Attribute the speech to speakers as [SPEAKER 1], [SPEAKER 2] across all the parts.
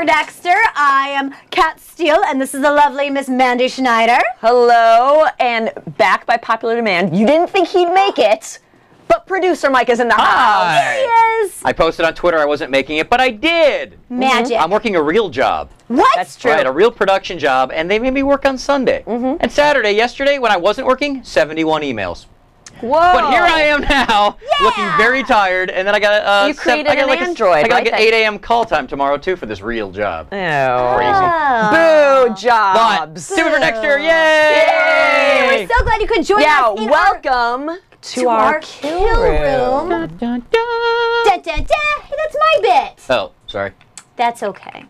[SPEAKER 1] for Dexter. I am Kat Steele, and this is the lovely Miss Mandy Schneider.
[SPEAKER 2] Hello, and back by popular demand. You didn't think he'd make it, but producer Mike is in the house.
[SPEAKER 1] Here he is.
[SPEAKER 3] I posted on Twitter I wasn't making it, but I did.
[SPEAKER 1] Magic.
[SPEAKER 3] I'm working a real job.
[SPEAKER 1] What?
[SPEAKER 2] That's true.
[SPEAKER 3] Right, a real production job, and they made me work on Sunday. And Saturday, yesterday, when I wasn't working, 71 emails.
[SPEAKER 2] Whoa.
[SPEAKER 3] But here I am now, looking very tired, and then I got
[SPEAKER 2] You created an Android,
[SPEAKER 3] I got
[SPEAKER 2] right?
[SPEAKER 3] like an 8 a.m. call time tomorrow, too, for this real job.
[SPEAKER 2] Oh.
[SPEAKER 3] Crazy.
[SPEAKER 2] Boo jobs.
[SPEAKER 3] But, do it for Dexter, yay!
[SPEAKER 1] Yay! We're so glad you could join us in
[SPEAKER 2] welcome to our kill room.
[SPEAKER 1] Dun, dun, dun. Hey, that's my bit.
[SPEAKER 3] Oh, sorry.
[SPEAKER 1] That's okay.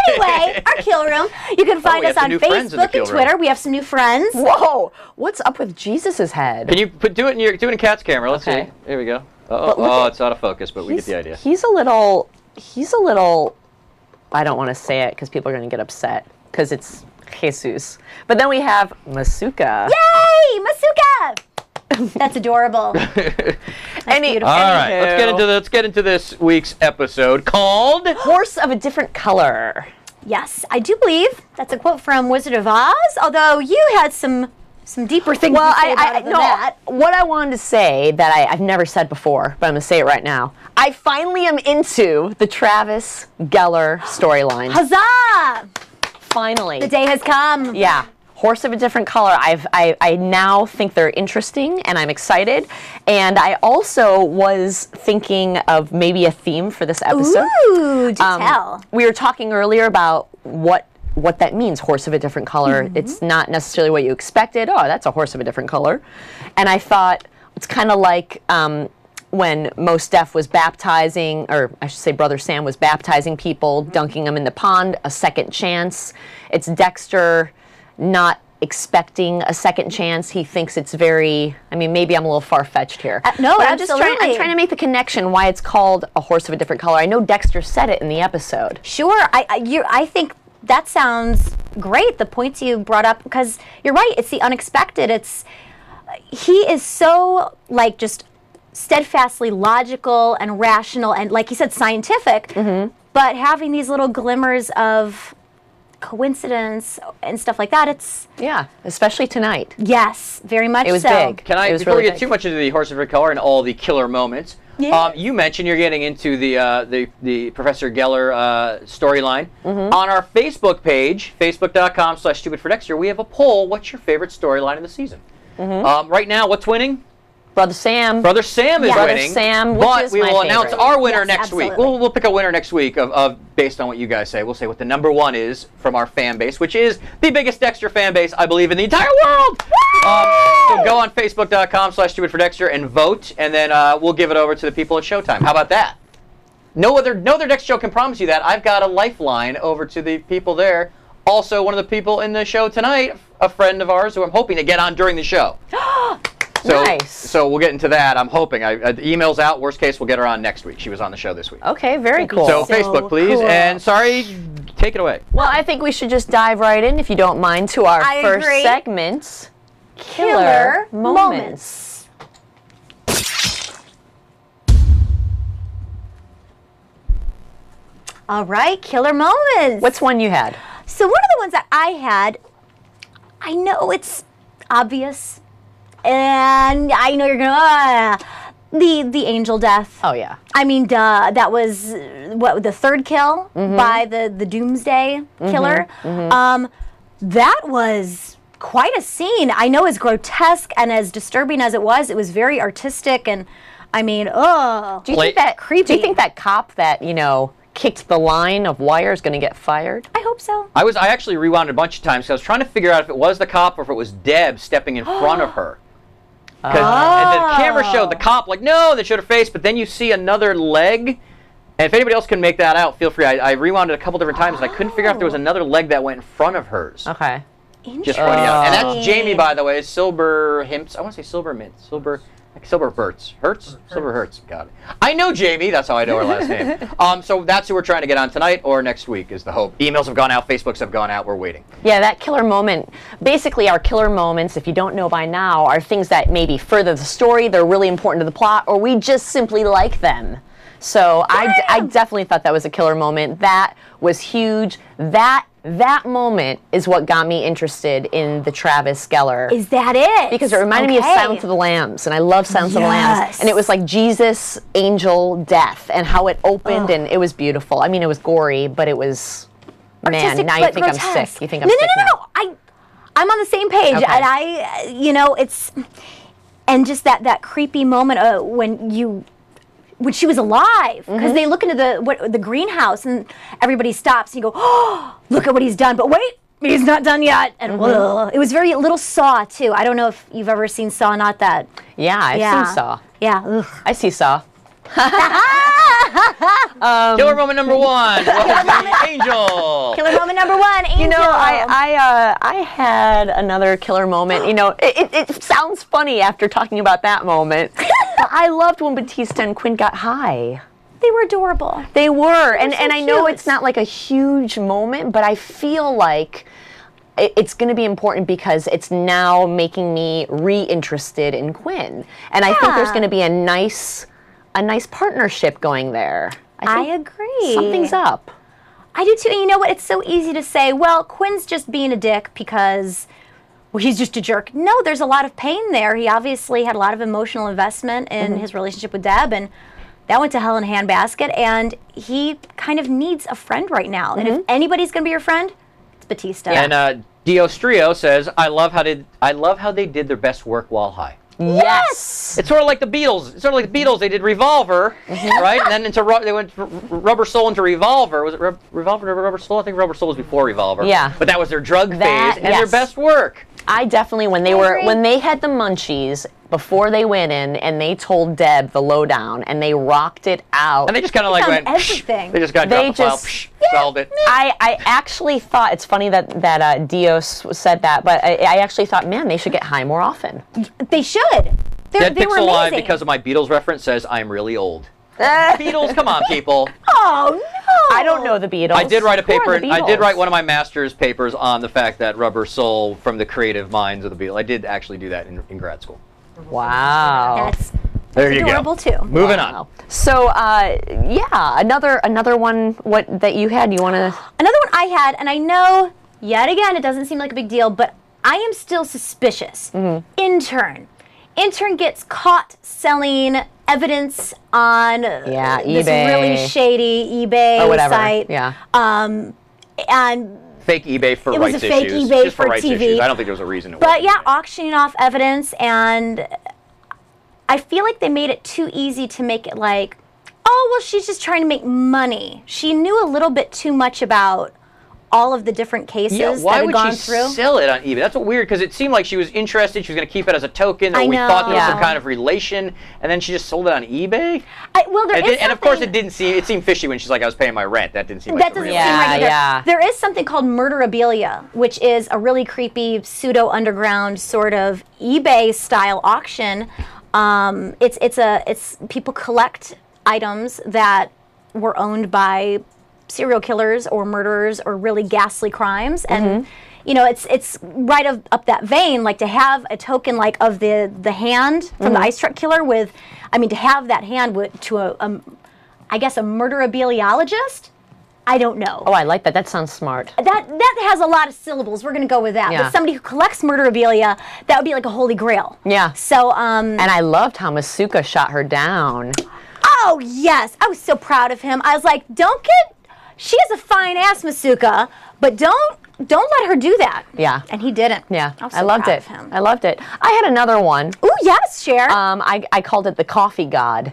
[SPEAKER 1] Anyway, our kill room. You can find us on Facebook and Twitter. We have some new friends.
[SPEAKER 2] Whoa! What's up with Jesus's head?
[SPEAKER 3] Can you do it in Kat's camera? Let's see. There we go. Oh, it's out of focus, but we get the idea.
[SPEAKER 2] He's a little. I don't want to say it because people are going to get upset because it's Jesus. But then we have Masuka.
[SPEAKER 1] Yay, Masuka! That's adorable. That's beautiful.
[SPEAKER 3] All right, let's get into this week's episode called
[SPEAKER 2] Horse of a Different Color.
[SPEAKER 1] Yes, I do believe that's a quote from Wizard of Oz, although you had some deeper things to say about it than that.
[SPEAKER 2] What I wanted to say that I've never said before, but I'm going to say it right now. I finally am into the Travis Gellar storyline.
[SPEAKER 1] Huzzah!
[SPEAKER 2] Finally.
[SPEAKER 1] The day has come.
[SPEAKER 2] Yeah. Horse of a Different Color. I now think they're interesting, and I'm excited. And I also was thinking of maybe a theme for this episode.
[SPEAKER 1] Ooh, do tell.
[SPEAKER 2] We were talking earlier about what that means, horse of a different color. It's not necessarily what you expected. Oh, that's a horse of a different color. And I thought it's kind of like when Mos Def was baptizing, or I should say Brother Sam was baptizing people, dunking them in the pond, a second chance. It's Dexter not expecting a second chance. He thinks it's very, maybe I'm a little far-fetched here.
[SPEAKER 1] No,
[SPEAKER 2] but
[SPEAKER 1] absolutely.
[SPEAKER 2] I'm trying to make the connection why it's called a horse of a different color. I know Dexter said it in the episode.
[SPEAKER 1] Sure. I think that sounds great, the points you brought up, because you're right, it's the unexpected. He is so, just steadfastly logical and rational and, like he said, scientific, but having these little glimmers of coincidence and stuff like that,
[SPEAKER 2] especially tonight.
[SPEAKER 1] Yes, very much so.
[SPEAKER 2] It was big.
[SPEAKER 3] Before we get too much into the Horse of a Color and all the killer moments, you mentioned you're getting into the Professor Gellar storyline. On our Facebook page, facebook.com/stupidfordexter, we have a poll. What's your favorite storyline of the season? Right now, what's winning?
[SPEAKER 2] Brother Sam.
[SPEAKER 3] Brother Sam is winning.
[SPEAKER 2] Brother Sam,
[SPEAKER 3] but we will announce our winner next week.
[SPEAKER 1] Absolutely.
[SPEAKER 3] We'll pick a winner next week of based on what you guys say. We'll say what the number one is from our fan base, which is the biggest Dexter fan base, I believe, in the entire world. So go on Facebook.com/stupidfordexter and vote, and then we'll give it over to the people at Showtime. How about that? No other Dexter show can promise you that. I've got a lifeline over to the people there. Also, one of the people in the show tonight, a friend of ours who I'm hoping to get on during the show.
[SPEAKER 2] Nice.
[SPEAKER 3] So we'll get into that. I'm hoping. The email's out. Worst case, we'll get her on next week. She was on the show this week.
[SPEAKER 2] Okay, very cool.
[SPEAKER 3] So Facebook, please.
[SPEAKER 1] Cool.
[SPEAKER 3] And sorry, take it away.
[SPEAKER 2] Well, I think we should just dive right in, if you don't mind, to our first segment, Killer Moments.
[SPEAKER 1] All right, killer moments.
[SPEAKER 2] What's one you had?
[SPEAKER 1] So one of the ones that I had, I know it's obvious, and I know you're gonna the angel death.
[SPEAKER 2] Oh yeah.
[SPEAKER 1] Duh. That was the third kill by the Doomsday killer. That was quite a scene. I know, as grotesque and as disturbing as it was very artistic, and
[SPEAKER 2] do you think that
[SPEAKER 1] creepy?
[SPEAKER 2] Do you think that cop that kicked the line of wire is going to get fired?
[SPEAKER 1] I hope so.
[SPEAKER 3] I actually rewound a bunch of times because I was trying to figure out if it was the cop or if it was Deb stepping in front of her. And the camera showed the cop no, they showed her face, but then you see another leg. And if anybody else can make that out, feel free. I rewound it a couple different times, and I couldn't figure out if there was another leg that went in front of hers.
[SPEAKER 2] Okay.
[SPEAKER 3] Just pointing out. And that's Jamie, by the way, Silver Himps. I want to say Silver Mint. Silver Hertz. Silver Hertz. Got it. I know Jamie. That's how I know her last name. So that's who we're trying to get on tonight or next week is the hope. Emails have gone out. Facebooks have gone out. We're waiting.
[SPEAKER 2] Yeah, that killer moment. Basically, our killer moments, if you don't know by now, are things that maybe further the story, they're really important to the plot, or we just simply like them. So I definitely thought that was a killer moment. That was huge. That moment is what got me interested in the Travis Gellar.
[SPEAKER 1] Is that it?
[SPEAKER 2] Because it reminded me of Silence of the Lambs, and I love Silence of the Lambs. And it was like Jesus, angel, death, and how it opened, and it was beautiful. I mean, it was gory, but it was,
[SPEAKER 1] artistic,
[SPEAKER 2] man, now you think
[SPEAKER 1] grotesque.
[SPEAKER 2] I'm sick. You think I'm sick now.
[SPEAKER 1] I'm on the same page,
[SPEAKER 2] Okay.
[SPEAKER 1] and it's, and just that creepy moment when she was alive, because they look into the greenhouse and everybody stops and you go, oh, look at what he's done, but wait, he's not done yet. And it was very little Saw too. I don't know if you've ever seen Saw, not that.
[SPEAKER 2] Yeah, I've seen Saw.
[SPEAKER 1] Yeah. Ugh.
[SPEAKER 2] I see Saw.
[SPEAKER 3] Killer moment number 1 was the angel.
[SPEAKER 1] Killer moment number 1, angel.
[SPEAKER 2] You know, I had another killer moment. You know, it sounds funny after talking about that moment, but I loved when Batista and Quinn got high.
[SPEAKER 1] They were adorable.
[SPEAKER 2] They were, and
[SPEAKER 1] so
[SPEAKER 2] I know
[SPEAKER 1] cute.
[SPEAKER 2] it's not like a huge moment, but I feel like it's going to be important because it's now making me re-interested in Quinn, and I think there's going to be a nice partnership going there.
[SPEAKER 1] I agree.
[SPEAKER 2] Something's up.
[SPEAKER 1] I do too. And you know what? It's so easy to say, well, Quinn's just being a dick because he's just a jerk. No, there's a lot of pain there. He obviously had a lot of emotional investment in his relationship with Deb, and that went to hell in a handbasket, and he kind of needs a friend right now. And if anybody's going to be your friend, it's Batista.
[SPEAKER 3] And Diostrio says, I love how they did their best work while high.
[SPEAKER 2] Yes.
[SPEAKER 3] It's sort of like the Beatles. It's sort of like the Beatles. They did Revolver, right? And then they went Rubber Soul into Revolver. Was it Revolver to Rubber Soul? I think Rubber Soul was before Revolver.
[SPEAKER 2] Yeah.
[SPEAKER 3] But that was their drug phase and their
[SPEAKER 2] yes.
[SPEAKER 3] best work.
[SPEAKER 2] I definitely, when they had the munchies before they went in and they told Deb the lowdown and they rocked it out.
[SPEAKER 3] And they just kind of like went,
[SPEAKER 1] everything.
[SPEAKER 3] They just got dropped the file, solved it.
[SPEAKER 2] I actually thought, it's funny that Dios said that, but I actually thought, man, they should get high more often.
[SPEAKER 1] They should.
[SPEAKER 3] Dead
[SPEAKER 1] They were
[SPEAKER 3] Pixel Live,
[SPEAKER 1] amazing.
[SPEAKER 3] because of my Beatles reference, says, I'm really old. Beatles, come on, people.
[SPEAKER 1] Oh, no.
[SPEAKER 2] I don't know the Beatles.
[SPEAKER 3] I did write a
[SPEAKER 2] Who are
[SPEAKER 3] paper,
[SPEAKER 2] the
[SPEAKER 3] I did
[SPEAKER 2] Beatles?
[SPEAKER 3] write one of my master's papers on the fact that Rubber Soul from the creative minds of the Beatles. I did actually do that in grad school.
[SPEAKER 2] Wow.
[SPEAKER 1] That's
[SPEAKER 3] There you
[SPEAKER 1] adorable
[SPEAKER 3] go.
[SPEAKER 1] too.
[SPEAKER 3] Moving on.
[SPEAKER 2] So, yeah, another one that you had. You want to?
[SPEAKER 1] Another one I had, and I know, yet again, it doesn't seem like a big deal, but I am still suspicious. Intern gets caught selling evidence on this
[SPEAKER 2] eBay.
[SPEAKER 1] really shady eBay
[SPEAKER 2] Or whatever.
[SPEAKER 1] site.
[SPEAKER 2] Yeah.
[SPEAKER 1] And
[SPEAKER 3] Fake eBay for
[SPEAKER 1] It was
[SPEAKER 3] rights
[SPEAKER 1] a fake
[SPEAKER 3] issues.
[SPEAKER 1] eBay
[SPEAKER 3] Just
[SPEAKER 1] for
[SPEAKER 3] rights
[SPEAKER 1] TV.
[SPEAKER 3] issues. I don't think there was a reason it
[SPEAKER 1] but
[SPEAKER 3] wasn't
[SPEAKER 1] yeah,
[SPEAKER 3] eBay.
[SPEAKER 1] auctioning off evidence, and I feel like they made it too easy to make it like, oh, well, she's just trying to make money. She knew a little bit too much about all of the different cases
[SPEAKER 3] Yeah,
[SPEAKER 1] that
[SPEAKER 3] why
[SPEAKER 1] had
[SPEAKER 3] would
[SPEAKER 1] gone
[SPEAKER 3] she
[SPEAKER 1] through.
[SPEAKER 3] sell it on eBay? That's what weird, because it seemed like she was interested. She was going to keep it as a token, or
[SPEAKER 1] I
[SPEAKER 3] we
[SPEAKER 1] know.
[SPEAKER 3] thought there was some
[SPEAKER 2] Yeah.
[SPEAKER 3] kind of relation, and then she just sold it on eBay.
[SPEAKER 1] Well, there is
[SPEAKER 3] And of course,
[SPEAKER 1] something-
[SPEAKER 3] it seemed fishy when she's like, I was paying my rent. That didn't seem like
[SPEAKER 1] That
[SPEAKER 3] the
[SPEAKER 1] doesn't
[SPEAKER 3] real
[SPEAKER 1] seem
[SPEAKER 3] thing.
[SPEAKER 1] right either.
[SPEAKER 2] Yeah.
[SPEAKER 1] There is something called murderabilia, which is a really creepy pseudo underground sort of eBay style auction. It's people collect items that were owned by serial killers or murderers or really ghastly crimes, and you know, it's right up that vein, like to have a token like of the hand from the ice truck killer with, I mean, to have that hand to I guess a murderabiliologist. I don't know.
[SPEAKER 2] Oh, I like that. That sounds smart.
[SPEAKER 1] That has a lot of syllables. We're going to go with that.
[SPEAKER 2] Yeah.
[SPEAKER 1] But somebody who collects murderabilia, that would be like a holy grail.
[SPEAKER 2] Yeah.
[SPEAKER 1] So,
[SPEAKER 2] And I loved how Masuka shot her down.
[SPEAKER 1] oh yes, I was so proud of him. I was like, she has a fine ass, Masuka, but don't let her do that.
[SPEAKER 2] Yeah.
[SPEAKER 1] And he didn't.
[SPEAKER 2] Yeah,
[SPEAKER 1] I was so
[SPEAKER 2] I loved
[SPEAKER 1] proud
[SPEAKER 2] it.
[SPEAKER 1] of him.
[SPEAKER 2] I loved it. I had another one.
[SPEAKER 1] Ooh, yes, Cher.
[SPEAKER 2] I called it the coffee god,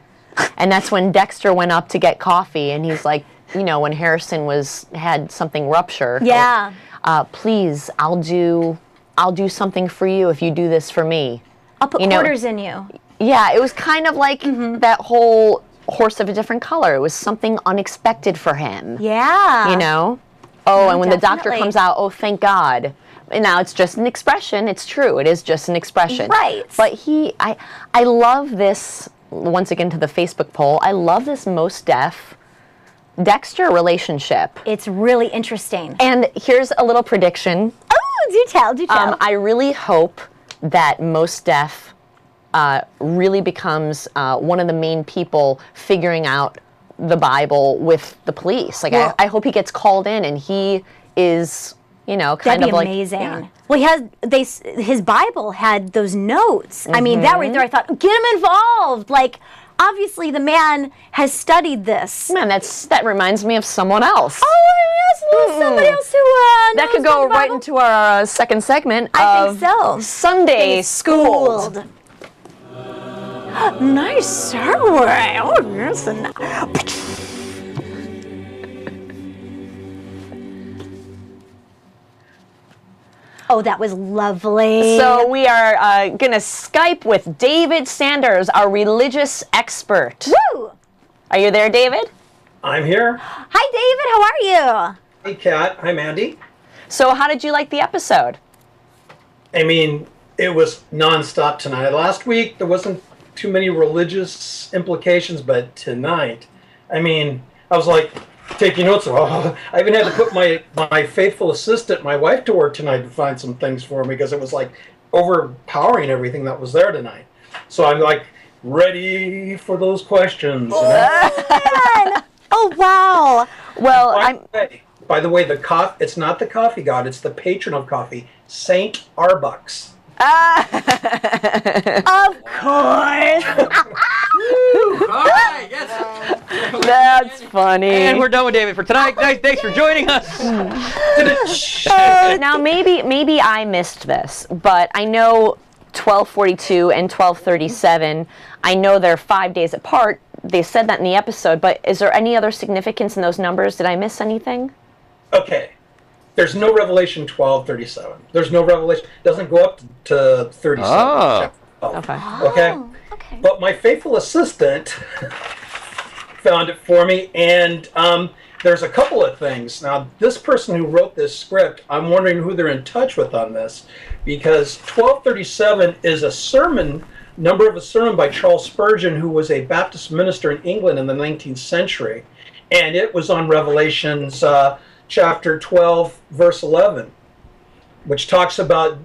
[SPEAKER 2] and that's when Dexter went up to get coffee, and he's like, you know, when Harrison had something rupture.
[SPEAKER 1] Yeah.
[SPEAKER 2] Please, I'll do something for you if you do this for me.
[SPEAKER 1] I'll put
[SPEAKER 2] you know-
[SPEAKER 1] quarters in you.
[SPEAKER 2] Yeah, it was kind of like that whole horse of a different color. It was something unexpected for him.
[SPEAKER 1] Yeah.
[SPEAKER 2] You know? Oh,
[SPEAKER 1] No,
[SPEAKER 2] and when the doctor
[SPEAKER 1] definitely.
[SPEAKER 2] comes out, oh, thank God. And now it's just an expression. It's true. It is just an expression.
[SPEAKER 1] Right.
[SPEAKER 2] But I love this, once again to the Facebook poll, I love this most deaf Dexter relationship.
[SPEAKER 1] It's really interesting.
[SPEAKER 2] And here's a little prediction.
[SPEAKER 1] Oh, do tell.
[SPEAKER 2] I really hope that Most Def really becomes one of the main people figuring out the Bible with the police. Like,
[SPEAKER 1] Well-
[SPEAKER 2] I hope he gets called in and he is, kind
[SPEAKER 1] That'd
[SPEAKER 2] of
[SPEAKER 1] be
[SPEAKER 2] like
[SPEAKER 1] amazing.
[SPEAKER 2] yeah.
[SPEAKER 1] Well, his Bible had those notes. I mean, that right there, I thought, get him involved. Like, obviously, the man has studied this.
[SPEAKER 2] Man, that reminds me of someone else.
[SPEAKER 1] Oh, yes, somebody else who
[SPEAKER 2] That could
[SPEAKER 1] knows
[SPEAKER 2] go
[SPEAKER 1] the
[SPEAKER 2] right
[SPEAKER 1] Bible.
[SPEAKER 2] into our second segment
[SPEAKER 1] I
[SPEAKER 2] of
[SPEAKER 1] think so.
[SPEAKER 2] Sunday Schooled.
[SPEAKER 1] Nice segue. Oh, yes. Oh, that was lovely.
[SPEAKER 2] So we are going to Skype with David Sanders, our religious expert.
[SPEAKER 1] Woo!
[SPEAKER 2] Are you there, David?
[SPEAKER 4] I'm here.
[SPEAKER 1] Hi, David. How are you?
[SPEAKER 4] Hey, Kat. Hi, Mandy.
[SPEAKER 2] So how did you like the episode?
[SPEAKER 4] I mean, it was nonstop tonight. Last week, there wasn't too many religious implications, but tonight, I mean, I was like taking notes. Oh, I even had to put my faithful assistant, my wife, to work tonight to find some things for me because it was like overpowering everything that was there tonight. So I'm like ready for those questions. You know?
[SPEAKER 1] Man. Oh, wow.
[SPEAKER 2] Well,
[SPEAKER 4] By the way, it's not the coffee god, it's the patron of coffee, Saint Arbucks.
[SPEAKER 1] Of course.
[SPEAKER 3] All right, yes.
[SPEAKER 2] that's funny.
[SPEAKER 3] And we're done with David for tonight. Guys, thanks for joining us.
[SPEAKER 2] Now maybe I missed this, but I know 1242 and 1237, I know they're 5 days apart. They said that in the episode, but is there any other significance in those numbers? Did I miss anything?
[SPEAKER 4] Okay. There's no Revelation 12:37. There's no Revelation. It doesn't go up to 37.
[SPEAKER 3] Oh.
[SPEAKER 4] Chapter 12.
[SPEAKER 2] Okay.
[SPEAKER 4] Okay.
[SPEAKER 1] Okay.
[SPEAKER 4] But my faithful assistant found it for me, and there's a couple of things. Now, this person who wrote this script, I'm wondering who they're in touch with on this, because 1237 is a sermon by Charles Spurgeon, who was a Baptist minister in England in the 19th century, and it was on Revelation's chapter 12, verse 11, which talks about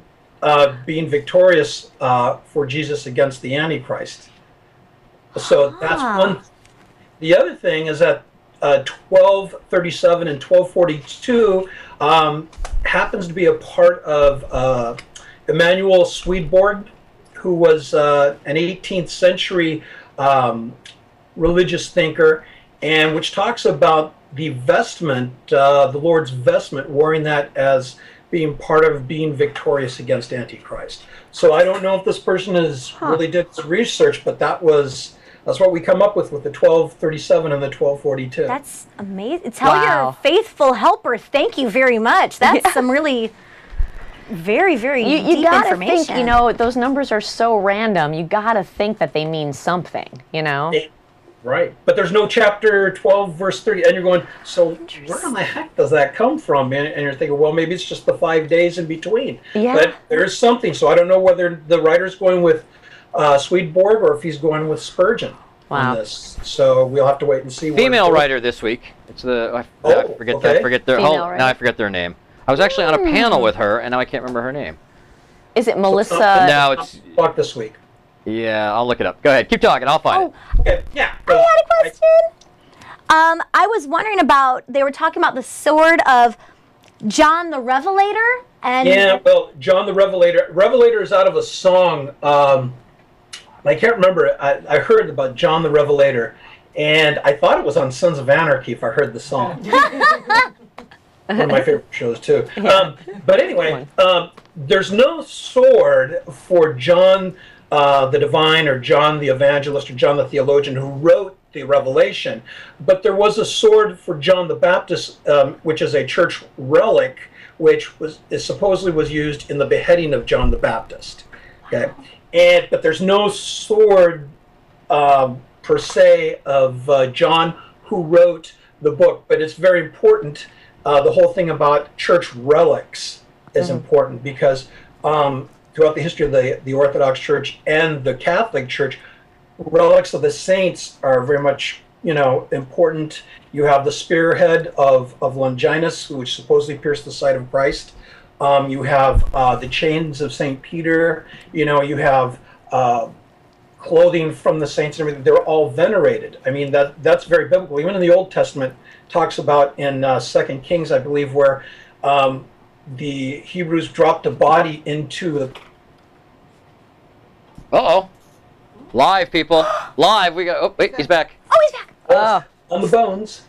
[SPEAKER 4] being victorious for Jesus against the Antichrist. So that's one. The other thing is that 1237 and 1242 happens to be a part of Emanuel Swedenborg, who was an 18th century religious thinker, and which talks about the vestment, the Lord's vestment, wearing that as being part of being victorious against Antichrist. So I don't know if this person really did his research, but that's what we come up with the 1237 and the 1242.
[SPEAKER 1] That's amazing. Tell
[SPEAKER 2] Wow.
[SPEAKER 1] your faithful helper, thank you very much. That's some really very, very
[SPEAKER 2] You
[SPEAKER 1] deep
[SPEAKER 2] gotta
[SPEAKER 1] information.
[SPEAKER 2] think, those numbers are so random. You gotta think that they mean something,
[SPEAKER 4] Right. But there's no chapter 12, verse 30. And you're going, so where in the heck does that come from? And you're thinking, well, maybe it's just the 5 days in between.
[SPEAKER 2] Yeah.
[SPEAKER 4] But there is something. So I don't know whether the writer's going with Swedenborg or if he's going with Spurgeon
[SPEAKER 2] Wow.
[SPEAKER 4] on this. So we'll have to wait and see.
[SPEAKER 3] Female writer this week. It's I forget
[SPEAKER 4] okay.
[SPEAKER 3] I forget their
[SPEAKER 2] Female
[SPEAKER 3] now I
[SPEAKER 2] writer.
[SPEAKER 3] forget their name. I was actually on a panel with her, and now I can't remember her name.
[SPEAKER 2] Is it Melissa?
[SPEAKER 3] Now it's
[SPEAKER 4] Talk this week.
[SPEAKER 3] yeah. I'll look it up. Go ahead, keep talking. I'll find it.
[SPEAKER 4] Okay. Yeah.
[SPEAKER 1] I had a question. I was wondering about, they were talking about the sword of John the Revelator. And
[SPEAKER 4] Yeah, well, John the Revelator. Revelator is out of a song. I can't remember. I heard about John the Revelator, and I thought it was on Sons of Anarchy if I heard the song. One of my favorite shows, too. But anyway, there's no sword for John the Divine or John the Evangelist or John the Theologian who wrote the Revelation. But there was a sword for John the Baptist, which is a church relic, which supposedly was used in the beheading of John the Baptist. Okay, but there's no sword per se of John who wrote the book. But it's very important. The whole thing about church relics is important because throughout the history of the Orthodox Church and the Catholic Church, relics of the saints are very much important. You have the spearhead of Longinus, which supposedly pierced the side of Christ. You have the chains of St. Peter. You have clothing from the saints and everything. They're all venerated. I mean, that's very biblical. Even in the Old Testament, talks about in 2 Kings, I believe, where the Hebrews dropped a body into the...
[SPEAKER 3] Uh-oh. Live, people. Live. We got... Oh, wait, he's back.
[SPEAKER 1] Oh, he's back.
[SPEAKER 4] on the bones,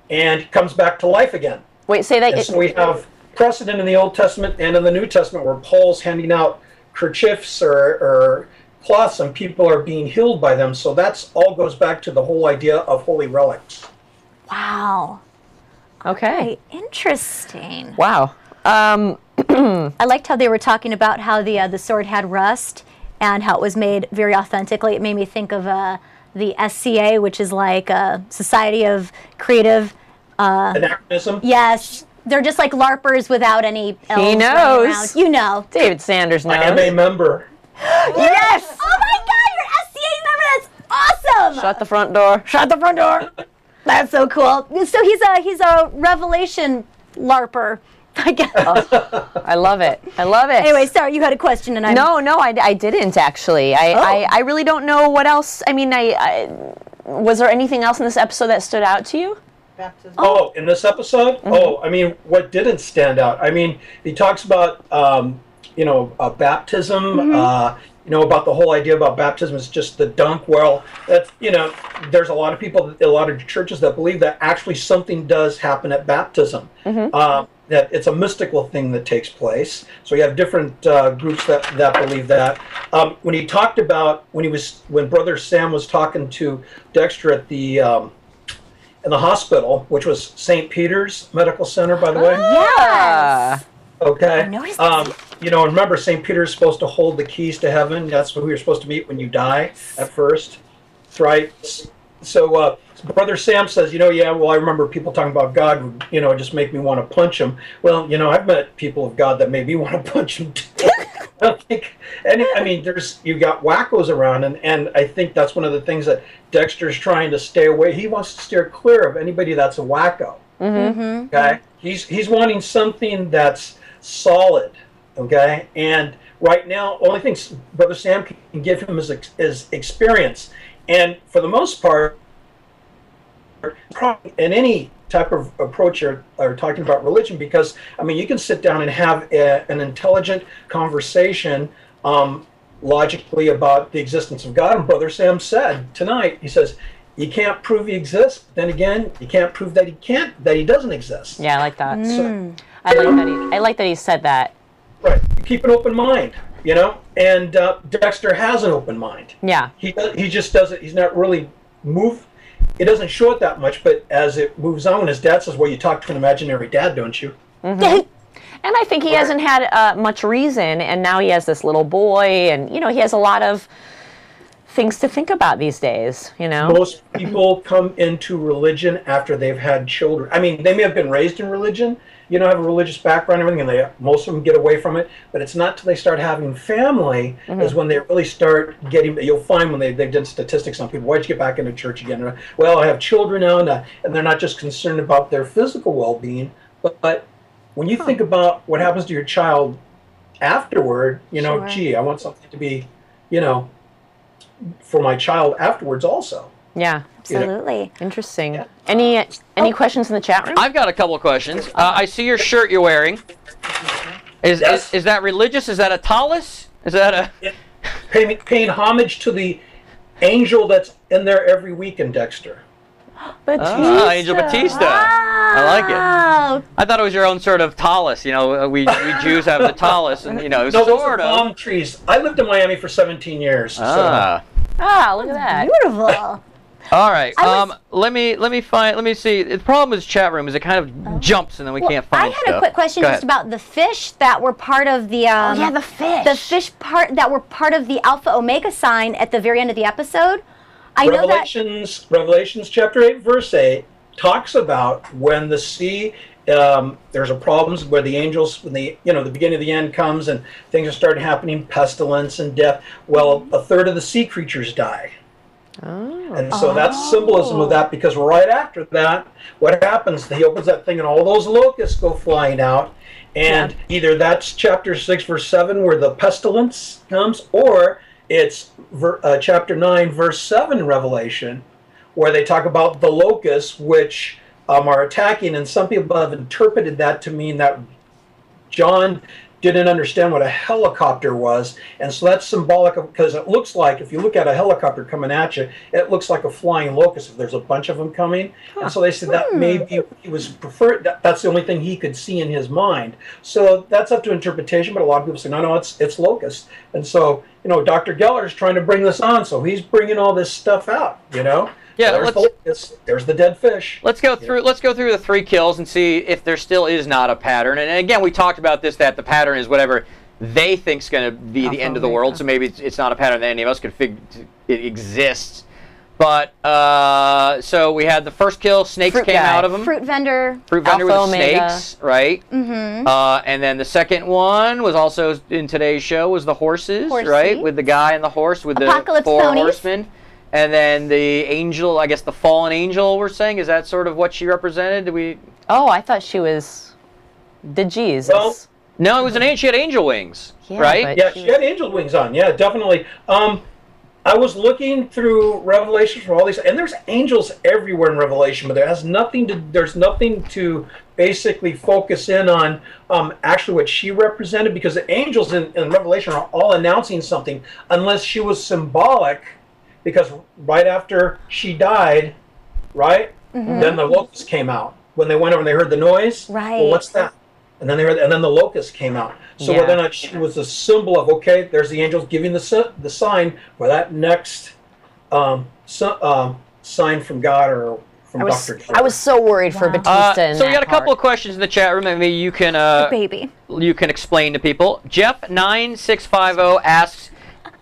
[SPEAKER 4] and he comes back to life again.
[SPEAKER 2] Wait, say that.
[SPEAKER 4] And so we have precedent in the Old Testament and in the New Testament where Paul's handing out kerchiefs or cloths and people are being healed by them. So that's all goes back to the whole idea of holy relics.
[SPEAKER 1] Wow.
[SPEAKER 2] Okay.
[SPEAKER 1] Interesting.
[SPEAKER 2] Wow.
[SPEAKER 1] I liked how they were talking about how the sword had rust and how it was made very authentically. It made me think of the SCA, which is like a Society of Creative...
[SPEAKER 4] Anachronism?
[SPEAKER 1] Yes. They're just like LARPers without any elves
[SPEAKER 2] He
[SPEAKER 1] running
[SPEAKER 2] knows.
[SPEAKER 1] around. You know.
[SPEAKER 2] David Sanders knows.
[SPEAKER 4] I am a member.
[SPEAKER 1] Yes! Oh my God, you're SCA member. That's awesome.
[SPEAKER 2] Shut the front door.
[SPEAKER 1] Shut the front door. That's so cool. So he's a Revelation LARPer, I guess.
[SPEAKER 2] I love it. I love it.
[SPEAKER 1] Anyway, sorry, you had a question, and I
[SPEAKER 2] No, I didn't actually. I really don't know what else. I mean, was there anything else in this episode that stood out to you?
[SPEAKER 5] Baptism.
[SPEAKER 4] Oh, in this episode?
[SPEAKER 2] Mm-hmm.
[SPEAKER 4] Oh, I mean, what didn't stand out? I mean, he talks about, baptism, about the whole idea about baptism is just the dunk. Well, that's, there's a lot of people, a lot of churches that believe that actually something does happen at baptism. That it's a mystical thing that takes place. So you have different groups that believe that. When he talked about, when Brother Sam was talking to Dexter at the... in the hospital, which was St. Peter's Medical Center, by the way.
[SPEAKER 1] Yes.
[SPEAKER 4] Okay.
[SPEAKER 1] I noticed that.
[SPEAKER 4] Remember, St. Peter's supposed to hold the keys to heaven. That's who you're supposed to meet when you die at first. That's right. So Brother Sam says, I remember people talking about God would, just make me want to punch him. Well, I've met people of God that made me want to punch him too. I don't think you got wackos around, and I think that's one of the things that Dexter's trying to stay away. He wants to steer clear of anybody that's a wacko.
[SPEAKER 1] Mm-hmm.
[SPEAKER 4] Okay, he's wanting something that's solid. Okay, and right now, only thing Brother Sam can give him is experience, and for the most part, in any type of approach or talking about religion, because you can sit down and have an intelligent conversation logically about the existence of God. And Brother Sam said tonight, he says, you can't prove he exists. Then again, you can't prove that he doesn't exist.
[SPEAKER 2] Yeah, I like that.
[SPEAKER 4] So,
[SPEAKER 2] I like that he said that.
[SPEAKER 4] right. You keep an open mind, and Dexter has an open mind.
[SPEAKER 2] Yeah.
[SPEAKER 4] He just doesn't, he's not really moved. It doesn't show it that much, but as it moves on, his dad says, well, you talk to an imaginary dad, don't you?
[SPEAKER 2] Mm-hmm. And I think he hasn't had much reason, and now he has this little boy, and, he has a lot of things to think about these days,
[SPEAKER 4] Most people come into religion after they've had children. They may have been raised in religion, have a religious background and everything, and most of them get away from it, but it's not till they start having family is when they really start getting, you'll find when they've done statistics on people, why'd you get back into church again? Well, I have children now, and they're not just concerned about their physical well-being, but when you think about what happens to your child afterward,
[SPEAKER 1] Sure.
[SPEAKER 4] Gee, I want something to be, for my child afterwards also.
[SPEAKER 2] Yeah.
[SPEAKER 1] Absolutely.
[SPEAKER 2] Interesting.
[SPEAKER 4] Yeah.
[SPEAKER 2] Any questions in the chat room?
[SPEAKER 3] I've got a couple of questions. I see your shirt you're wearing. Is that religious? Is that a tallis? Is that a...
[SPEAKER 4] Paying homage to the angel that's in there every week in Dexter.
[SPEAKER 2] Batista.
[SPEAKER 3] Angel Batista. I like it. I thought it was your own sort of tallis. We Jews have the tallis, and
[SPEAKER 4] No, those are
[SPEAKER 3] sort of.
[SPEAKER 4] palm trees. I lived in Miami for 17 years. So.
[SPEAKER 2] Look at that.
[SPEAKER 1] Beautiful.
[SPEAKER 3] All right. Let me see. The problem with this chat room is it kind of jumps and then we can't find
[SPEAKER 1] I had
[SPEAKER 3] stuff.
[SPEAKER 1] a quick question
[SPEAKER 3] Go
[SPEAKER 1] just
[SPEAKER 3] ahead.
[SPEAKER 1] about the fish that were part of the
[SPEAKER 2] the fish.
[SPEAKER 1] The fish part that were part of the Alpha Omega sign at the very end of the episode. I know that
[SPEAKER 4] Revelations chapter 8, verse 8 talks about when the sea, there's a problems where the angels, when the beginning of the end comes and things are starting happening, pestilence and death. Well, a third of the sea creatures die.
[SPEAKER 2] Oh.
[SPEAKER 4] And so that's symbolism of that, because right after that, what happens, he opens that thing and all those locusts go flying out, and either that's chapter 6, verse 7, where the pestilence comes, or it's chapter 9, verse 7 in Revelation, where they talk about the locusts, which are attacking, and some people have interpreted that to mean that John didn't understand what a helicopter was, and so that's symbolic of, because it looks like, if you look at a helicopter coming at you, it looks like a flying locust if there's a bunch of them coming. And so they said that maybe he was preferred, that's the only thing he could see in his mind. So that's up to interpretation, but a lot of people say no, it's locust. And so, you know, Dr. Gellar is trying to bring this on, so he's bringing all this stuff out, you know.
[SPEAKER 3] Yeah,
[SPEAKER 4] So there's the dead fish.
[SPEAKER 3] Let's go through the 3 kills and see if there still is not a pattern. And again, we talked about this, that the pattern is whatever they think's going to be the end of the world. So maybe it's not a pattern that any of us could figure it exists. But so we had the first kill, snakes
[SPEAKER 2] Fruit
[SPEAKER 3] came
[SPEAKER 2] guy.
[SPEAKER 3] out of them.
[SPEAKER 1] Fruit vendor.
[SPEAKER 3] Fruit vendor with
[SPEAKER 2] Alpha,
[SPEAKER 3] the
[SPEAKER 2] Omega.
[SPEAKER 3] snakes, right? Mm-hmm. And then the second one was also in today's show was the horses,
[SPEAKER 1] Horsey.
[SPEAKER 3] right? With the guy and the horse with
[SPEAKER 1] Apocalypse
[SPEAKER 3] the 4
[SPEAKER 1] ponies.
[SPEAKER 3] horsemen. And then the angel, I guess the fallen angel we're saying, is that sort of what she represented? Did we?
[SPEAKER 2] Oh, I thought she was the Jesus.
[SPEAKER 4] Well,
[SPEAKER 3] No, it was she had angel wings,
[SPEAKER 2] Yeah,
[SPEAKER 3] right?
[SPEAKER 2] but-
[SPEAKER 4] Yeah, she had angel wings on. Yeah, definitely. I was looking through Revelations for all these, and there's angels everywhere in Revelation, but there's nothing to basically focus in on actually what she represented, because the angels in Revelation are all announcing something, unless she was symbolic, because right after she died, right, then the locusts came out. When they went over and they heard the noise,
[SPEAKER 1] Right.
[SPEAKER 4] well, what's that? And then and then the locusts came out. So
[SPEAKER 2] Yeah.
[SPEAKER 4] whether or not she was a symbol of, okay, there's the angels giving the sign for that next sign from God or from Dr.
[SPEAKER 2] I was so worried for Batista in
[SPEAKER 3] So we
[SPEAKER 2] that
[SPEAKER 3] got a couple of
[SPEAKER 2] part.
[SPEAKER 3] questions in the chat room. Maybe you can
[SPEAKER 1] Baby.
[SPEAKER 3] you can explain to people. Jeff9650 asks,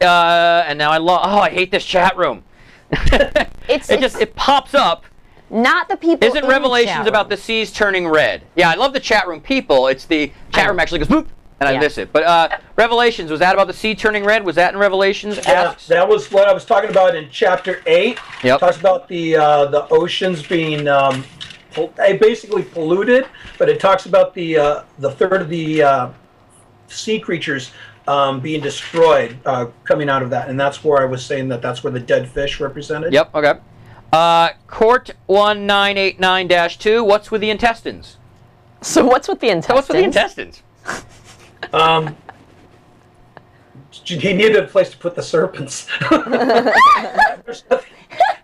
[SPEAKER 3] and now I hate this chat room. It pops up.
[SPEAKER 2] Not the people.
[SPEAKER 3] Isn't
[SPEAKER 2] in
[SPEAKER 3] Revelations
[SPEAKER 2] chat
[SPEAKER 3] about
[SPEAKER 2] room.
[SPEAKER 3] the seas turning red? Yeah, I love the chat room people. It's the chat room actually goes boop, and I
[SPEAKER 2] Yeah.
[SPEAKER 3] miss it. But Revelations, was that about the sea turning red? Was that in Revelations?
[SPEAKER 4] Yeah,
[SPEAKER 3] Asks?
[SPEAKER 4] that was what I was talking about in chapter 8.
[SPEAKER 3] Yep.
[SPEAKER 4] Talks about the oceans being basically polluted, but it talks about the third of the sea creatures being destroyed coming out of that, and that's where I was saying that's where the dead fish represented.
[SPEAKER 3] Yep. Okay. Court 1989-2. What's with the intestines?
[SPEAKER 2] So what's with the intestines?
[SPEAKER 3] What's with the intestines?
[SPEAKER 4] He needed a place to put the serpents. There's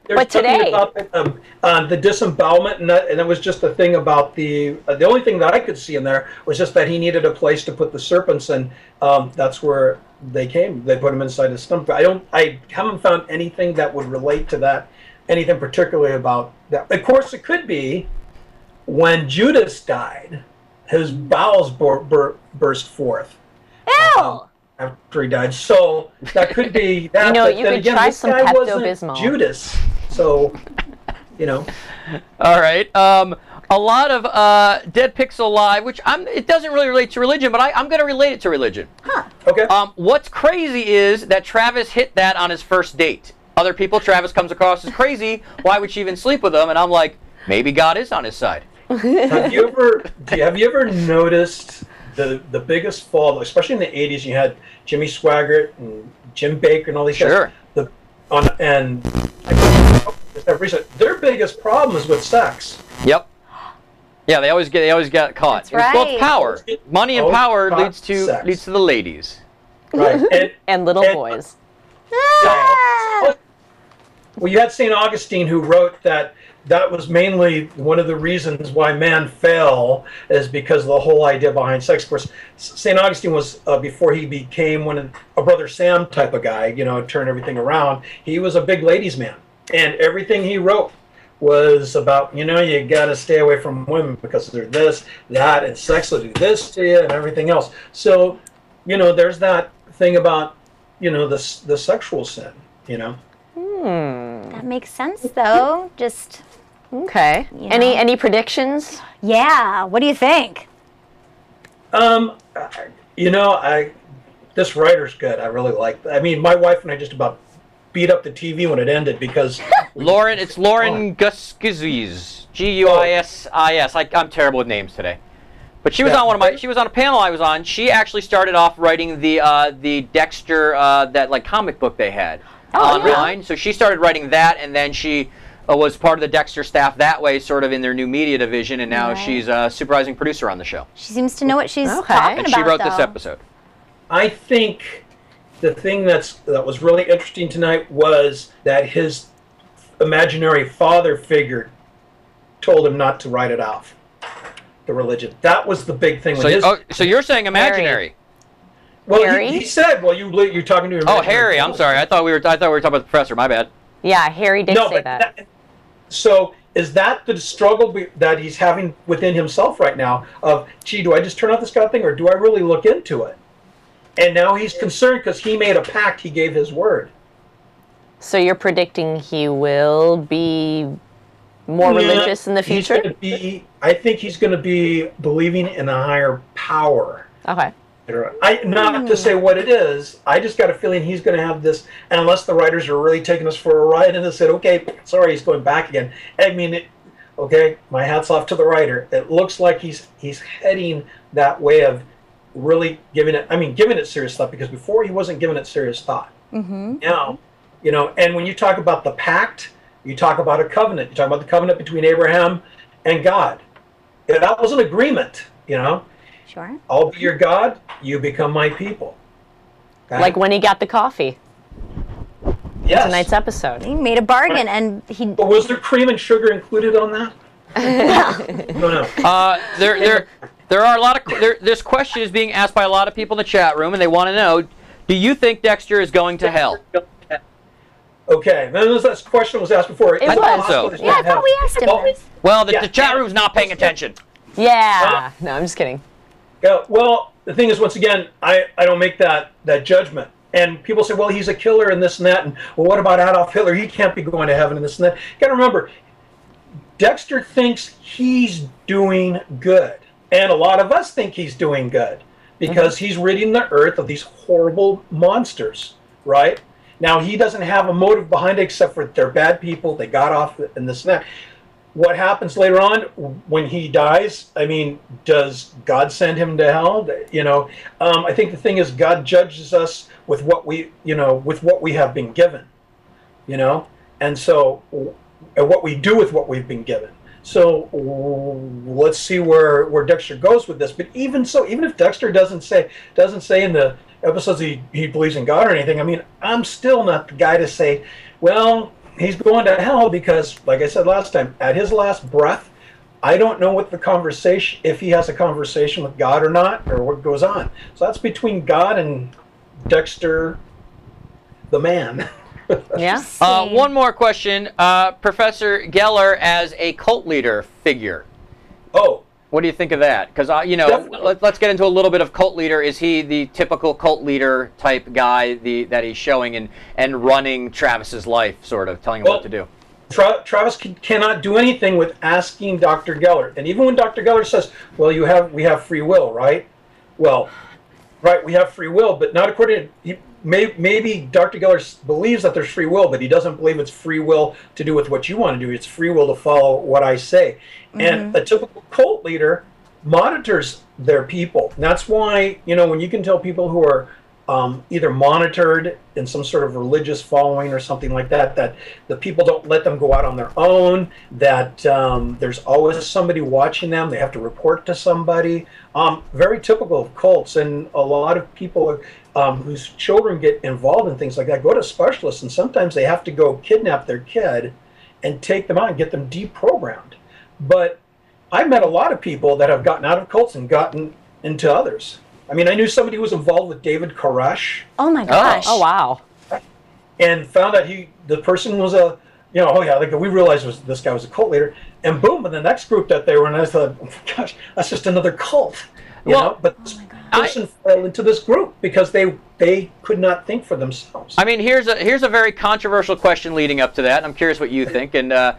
[SPEAKER 2] But today-
[SPEAKER 4] something about the disembowelment, and it was just the thing about the only thing that I could see in there was just that he needed a place to put the serpents, and that's where they came. They put them inside his stomach. I haven't found anything that would relate to that, anything particularly about that. Of course, it could be when Judas died, his bowels burst forth.
[SPEAKER 1] Ew!
[SPEAKER 4] After he died, so that could be that.
[SPEAKER 2] You know,
[SPEAKER 4] but
[SPEAKER 2] you
[SPEAKER 4] then
[SPEAKER 2] could
[SPEAKER 4] again,
[SPEAKER 2] try
[SPEAKER 4] this
[SPEAKER 2] some
[SPEAKER 4] guy wasn't
[SPEAKER 2] Pepto-Bismol.
[SPEAKER 4] Judas, so you know.
[SPEAKER 3] All right. A lot of Dead Pixel Live, which it doesn't really relate to religion, but I'm going to relate it to religion.
[SPEAKER 4] Okay.
[SPEAKER 3] What's crazy is that Travis hit that on his first date. Other people, Travis comes across as crazy. Why would she even sleep with him? And I'm like, maybe God is on his side.
[SPEAKER 4] have you ever noticed the biggest fall, especially in the '80s? You had Jimmy Swaggart and Jim Baker and all these
[SPEAKER 3] Sure.
[SPEAKER 4] guys. Their biggest problem is with sex.
[SPEAKER 3] Yep. Yeah, they always got caught.
[SPEAKER 1] That's
[SPEAKER 3] Well,
[SPEAKER 1] right.
[SPEAKER 3] it's power. Money and
[SPEAKER 4] Oh,
[SPEAKER 3] power
[SPEAKER 4] God,
[SPEAKER 3] leads to
[SPEAKER 4] sex.
[SPEAKER 3] the ladies.
[SPEAKER 4] Right.
[SPEAKER 2] And little boys.
[SPEAKER 1] Ah!
[SPEAKER 4] Well, you had St. Augustine who wrote that was mainly one of the reasons why man fell, is because of the whole idea behind sex. Of course, St. Augustine was, before he became a Brother Sam type of guy, turn everything around, he was a big ladies' man. And everything he wrote was about, you got to stay away from women because they're this, that, and sex will do this to you and everything else. So, there's that thing about, the sexual sin,
[SPEAKER 1] That makes sense, though. Just,
[SPEAKER 2] Okay.
[SPEAKER 1] You know.
[SPEAKER 2] Any predictions?
[SPEAKER 1] yeah. What do you think?
[SPEAKER 4] This writer's good. I really like. I mean, my wife and I just about beat up the TV when it ended because
[SPEAKER 3] It's Lauren Guskizis. Guisis. I'm terrible with names today. But she was on she was on a panel I was on. She actually started off writing the Dexter that like comic book they had online. Yeah. So she started writing that, and then she was part of the Dexter staff that way, sort of in their new media division, and now she's a supervising producer on the show.
[SPEAKER 1] She seems to know what she's talking about.
[SPEAKER 3] And she wrote this episode.
[SPEAKER 4] I think the thing that was really interesting tonight was that his imaginary father figure told him not to write it off. The religion. That was the big thing.
[SPEAKER 3] So you're saying imaginary?
[SPEAKER 4] Well, he said, "Well, you're talking to your."
[SPEAKER 3] Oh, Harry. I'm sorry. I thought we were talking about the professor. My bad.
[SPEAKER 2] Yeah, Harry did say that.
[SPEAKER 4] So is that the struggle that he's having within himself right now? Of, gee, do I just turn off this kind of thing, or do I really look into it? And now he's concerned because he made a pact. He gave his word.
[SPEAKER 2] So you're predicting he will be more religious in the future?
[SPEAKER 4] I think he's going to be believing in a higher power.
[SPEAKER 2] Okay.
[SPEAKER 4] Not to say what it is. I just got a feeling he's going to have this, and unless the writers are really taking us for a ride and they said, okay, sorry, he's going back again. I mean, okay, my hat's off to the writer. It looks like he's heading that way of really giving it serious thought, because before he wasn't giving it serious thought. Mm-hmm. Now, and when you talk about the pact, you talk about a covenant. You talk about the covenant between Abraham and God. That was an agreement,
[SPEAKER 1] Sure.
[SPEAKER 4] I'll be your God, you become my people. Okay?
[SPEAKER 2] Like when he got the coffee.
[SPEAKER 4] Yes.
[SPEAKER 2] Tonight's episode.
[SPEAKER 1] He made a bargain, and he.
[SPEAKER 4] But was there cream and sugar included on that? No.
[SPEAKER 3] There are a lot of this question is being asked by a lot of people in the chat room, and they want to know: do you think Dexter is going to hell?
[SPEAKER 4] Okay, that question was asked before.
[SPEAKER 2] It was.
[SPEAKER 3] So.
[SPEAKER 1] Yeah, I thought we asked him this.
[SPEAKER 3] Well, the chat room's not paying attention.
[SPEAKER 2] Yeah. No, I'm just kidding.
[SPEAKER 4] Yeah. Well, the thing is, once again, I don't make that judgment. And people say, well, he's a killer and this and that. And, well, what about Adolf Hitler? He can't be going to heaven and this and that. You got to remember, Dexter thinks he's doing good. And a lot of us think he's doing good because he's ridding the earth of these horrible monsters, right? Now, he doesn't have a motive behind it except for they're bad people. They got off and this and that. What happens later on when he dies? I mean, does God send him to hell? I think the thing is God judges us with what we have been given, and so what we do with what we've been given. So let's see where Dexter goes with this. But even so, even if Dexter doesn't say in the episodes he believes in God or anything, I mean, I'm still not the guy to say, well, he's going to hell because, like I said last time, at his last breath, I don't know what the conversation, if he has a conversation with God or not, or what goes on. So that's between God and Dexter, the man.
[SPEAKER 2] Yeah.
[SPEAKER 3] One more question. Professor Gellar as a cult leader figure.
[SPEAKER 4] Oh.
[SPEAKER 3] What do you think of that? Because, let's get into a little bit of cult leader. Is he the typical cult leader type guy that he's showing and running Travis's life, sort of, telling him what to do?
[SPEAKER 4] Travis cannot do anything with asking Dr. Gellar. And even when Dr. Gellar says, well, we have free will, right? Well, right, we have free will, but not according to... Maybe Dr. Gellar believes that there's free will, but he doesn't believe it's free will to do with what you want to do. It's free will to follow what I say. Mm-hmm. And a typical cult leader monitors their people. And that's why, when you can tell people who are either monitored in some sort of religious following or something like that, that the people don't let them go out on their own, that there's always somebody watching them, they have to report to somebody. Very typical of cults, and a lot of people whose children get involved in things like that go to specialists, and sometimes they have to go kidnap their kid and take them out and get them deprogrammed. But I've met a lot of people that have gotten out of cults and gotten into others. I mean, I knew somebody who was involved with David Koresh.
[SPEAKER 1] Oh my gosh!
[SPEAKER 2] Oh wow!
[SPEAKER 4] And found out the person was we realized this guy was a cult leader, and boom, in the next group that they were in, I thought, oh my gosh, that's just another cult, But this person fell into this group because they could not think for themselves.
[SPEAKER 3] I mean, here's a very controversial question leading up to that, and I'm curious what you think. And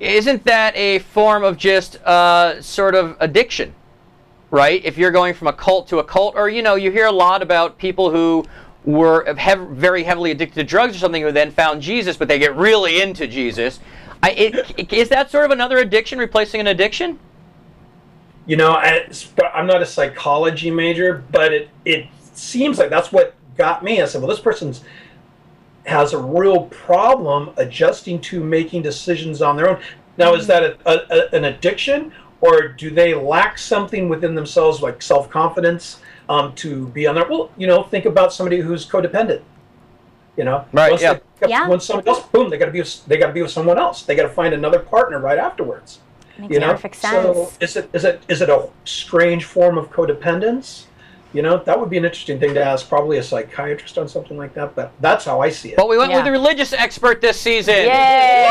[SPEAKER 3] isn't that a form of just sort of addiction? Right? If you're going from a cult to a cult, or, you hear a lot about people who were very heavily addicted to drugs or something who then found Jesus, but they get really into Jesus. Is that sort of another addiction, replacing an addiction?
[SPEAKER 4] You know, I'm not a psychology major, but it seems like that's what got me. I said, well, this person's has a real problem adjusting to making decisions on their own. Now, is that an addiction, or do they lack something within themselves, like self-confidence, to be on there? Well, you know, think about somebody who's codependent. You know,
[SPEAKER 3] Right,
[SPEAKER 4] once somebody else, boom, they got to be with someone else. They got to find another partner right afterwards.
[SPEAKER 1] Makes perfect sense.
[SPEAKER 4] So is it a strange form of codependence? You know, that would be an interesting thing to ask probably a psychiatrist on something like that, but that's how I see it.
[SPEAKER 3] But we went with the religious expert this season.
[SPEAKER 2] Yay!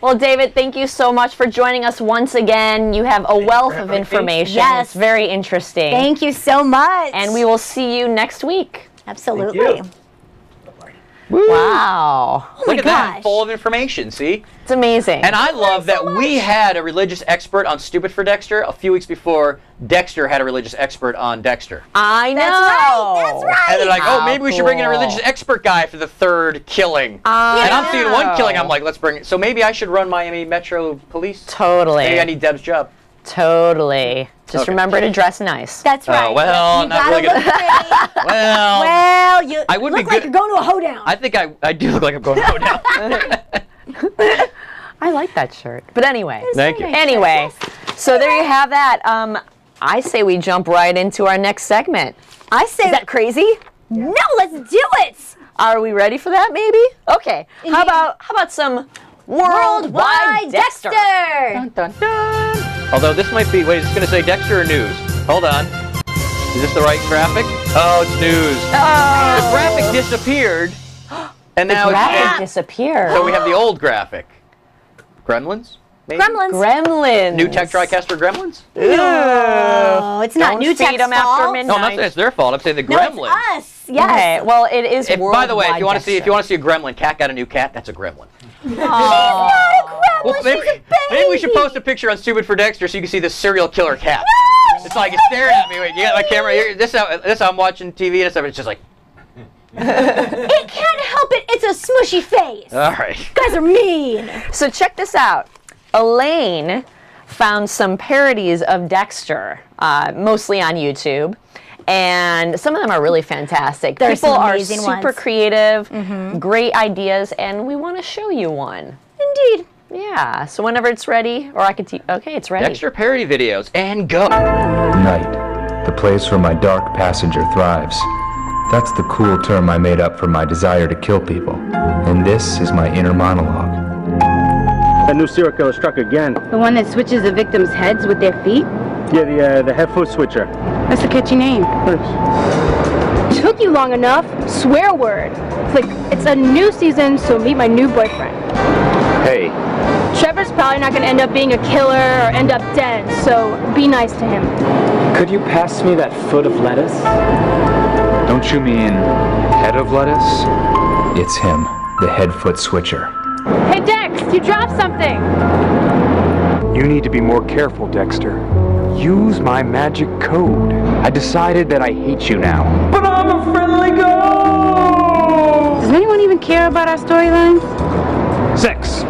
[SPEAKER 2] Well, David, thank you so much for joining us once again. You have a wealth of information.
[SPEAKER 1] Yes.
[SPEAKER 2] It's very interesting.
[SPEAKER 1] Thank you so much.
[SPEAKER 2] And we will see you next week.
[SPEAKER 1] Absolutely.
[SPEAKER 4] Thank you.
[SPEAKER 2] Wow.
[SPEAKER 1] Oh my
[SPEAKER 3] Look at that,
[SPEAKER 1] gosh.
[SPEAKER 3] full of information, see?
[SPEAKER 2] It's amazing.
[SPEAKER 3] And I love that we had a religious expert on Stupid for Dexter a few weeks before Dexter had a religious expert on Dexter.
[SPEAKER 2] I know.
[SPEAKER 1] That's right.
[SPEAKER 3] And they're like, oh,
[SPEAKER 2] How
[SPEAKER 3] maybe we should bring in a
[SPEAKER 2] cool.
[SPEAKER 3] religious expert guy for the third killing. And I'm seeing one killing, I'm like, let's bring it. So maybe I should run Miami Metro Police.
[SPEAKER 2] Totally.
[SPEAKER 3] Maybe I need Deb's job.
[SPEAKER 2] Totally. Just
[SPEAKER 3] Okay.
[SPEAKER 2] remember to dress nice.
[SPEAKER 1] That's right.
[SPEAKER 3] well,
[SPEAKER 1] you
[SPEAKER 3] not
[SPEAKER 1] gotta
[SPEAKER 3] really
[SPEAKER 1] look
[SPEAKER 3] good.
[SPEAKER 1] pretty.
[SPEAKER 3] Well,
[SPEAKER 1] Well, you
[SPEAKER 3] I would be
[SPEAKER 1] look like
[SPEAKER 3] good-
[SPEAKER 1] you're going to a hoedown.
[SPEAKER 3] I think I do look like I'm going to go down.
[SPEAKER 2] I like that shirt. But anyway.
[SPEAKER 3] Thank you.
[SPEAKER 2] Anyway, so there you have that. I say we jump right into our next segment.
[SPEAKER 1] I say
[SPEAKER 2] Is that crazy?
[SPEAKER 1] no. Let's do it.
[SPEAKER 2] Are we ready for that? Maybe. Okay. How about some worldwide Dexter?
[SPEAKER 3] Dun, dun, dun. Although this might be, wait, is this going to say Dexter or news? Hold on. Is this the right graphic? Oh, it's news. The
[SPEAKER 2] Oh,
[SPEAKER 3] graphic disappeared, and now
[SPEAKER 2] graphic
[SPEAKER 3] it's
[SPEAKER 2] disappeared.
[SPEAKER 3] so we have the old graphic. Gremlins? Maybe?
[SPEAKER 1] Gremlins.
[SPEAKER 2] Gremlins.
[SPEAKER 3] New tech TriCast for Gremlins?
[SPEAKER 1] Oh, it's not
[SPEAKER 2] Don't
[SPEAKER 1] new
[SPEAKER 2] feed
[SPEAKER 1] tech's
[SPEAKER 2] them after
[SPEAKER 1] fault.
[SPEAKER 2] midnight.
[SPEAKER 3] No, I'm not saying it's their fault. I'm saying the
[SPEAKER 1] No,
[SPEAKER 3] Gremlins.
[SPEAKER 1] it's us. Yes.
[SPEAKER 2] Okay. Well, it is.
[SPEAKER 3] By the way, if you want
[SPEAKER 2] worldwide
[SPEAKER 3] to see a gremlin, cat got a new cat. That's a gremlin.
[SPEAKER 1] She's not a gremlin.
[SPEAKER 3] Well,
[SPEAKER 1] She's a baby.
[SPEAKER 3] maybe we should post a picture on Stupid for Dexter so you can see the serial killer cat. It's like it's staring at me. Wait, you got my camera here. This how I'm watching TV and stuff. It's just like,
[SPEAKER 1] It can't help it. It's a smushy face.
[SPEAKER 3] all right.
[SPEAKER 1] You guys are mean.
[SPEAKER 2] So check this out. Elaine found some parodies of Dexter, mostly on YouTube. And some of them are really fantastic.
[SPEAKER 1] There's
[SPEAKER 2] People
[SPEAKER 1] some
[SPEAKER 2] are
[SPEAKER 1] amazing
[SPEAKER 2] super
[SPEAKER 1] ones.
[SPEAKER 2] creative, great ideas, and we want to show you one.
[SPEAKER 1] Indeed.
[SPEAKER 2] Yeah, so whenever it's ready, or I could okay, it's ready.
[SPEAKER 3] Dexter parody videos and go.
[SPEAKER 5] Night, the place where my dark passenger thrives. That's the cool term I made up for my desire to kill people. And this is my inner monologue.
[SPEAKER 6] That new serial killer struck again.
[SPEAKER 7] The one that switches the victims' heads with their feet?
[SPEAKER 6] Yeah, the head foot switcher.
[SPEAKER 7] That's a catchy name. Took you long enough. Swear word. It's a new season, so meet my new boyfriend.
[SPEAKER 5] Hey,
[SPEAKER 7] Trevor's probably not gonna end up being a killer or end up dead, so be nice to him.
[SPEAKER 8] Could you pass me that foot of lettuce?
[SPEAKER 5] don't you mean head of lettuce? It's him, the head foot switcher.
[SPEAKER 7] Hey Dex, you dropped something.
[SPEAKER 8] You need to be more careful, Dexter. Use my magic code.
[SPEAKER 5] I decided that I hate you now.
[SPEAKER 8] But I'm a friendly ghost!
[SPEAKER 7] Does anyone even care about our storylines?
[SPEAKER 8] Sex.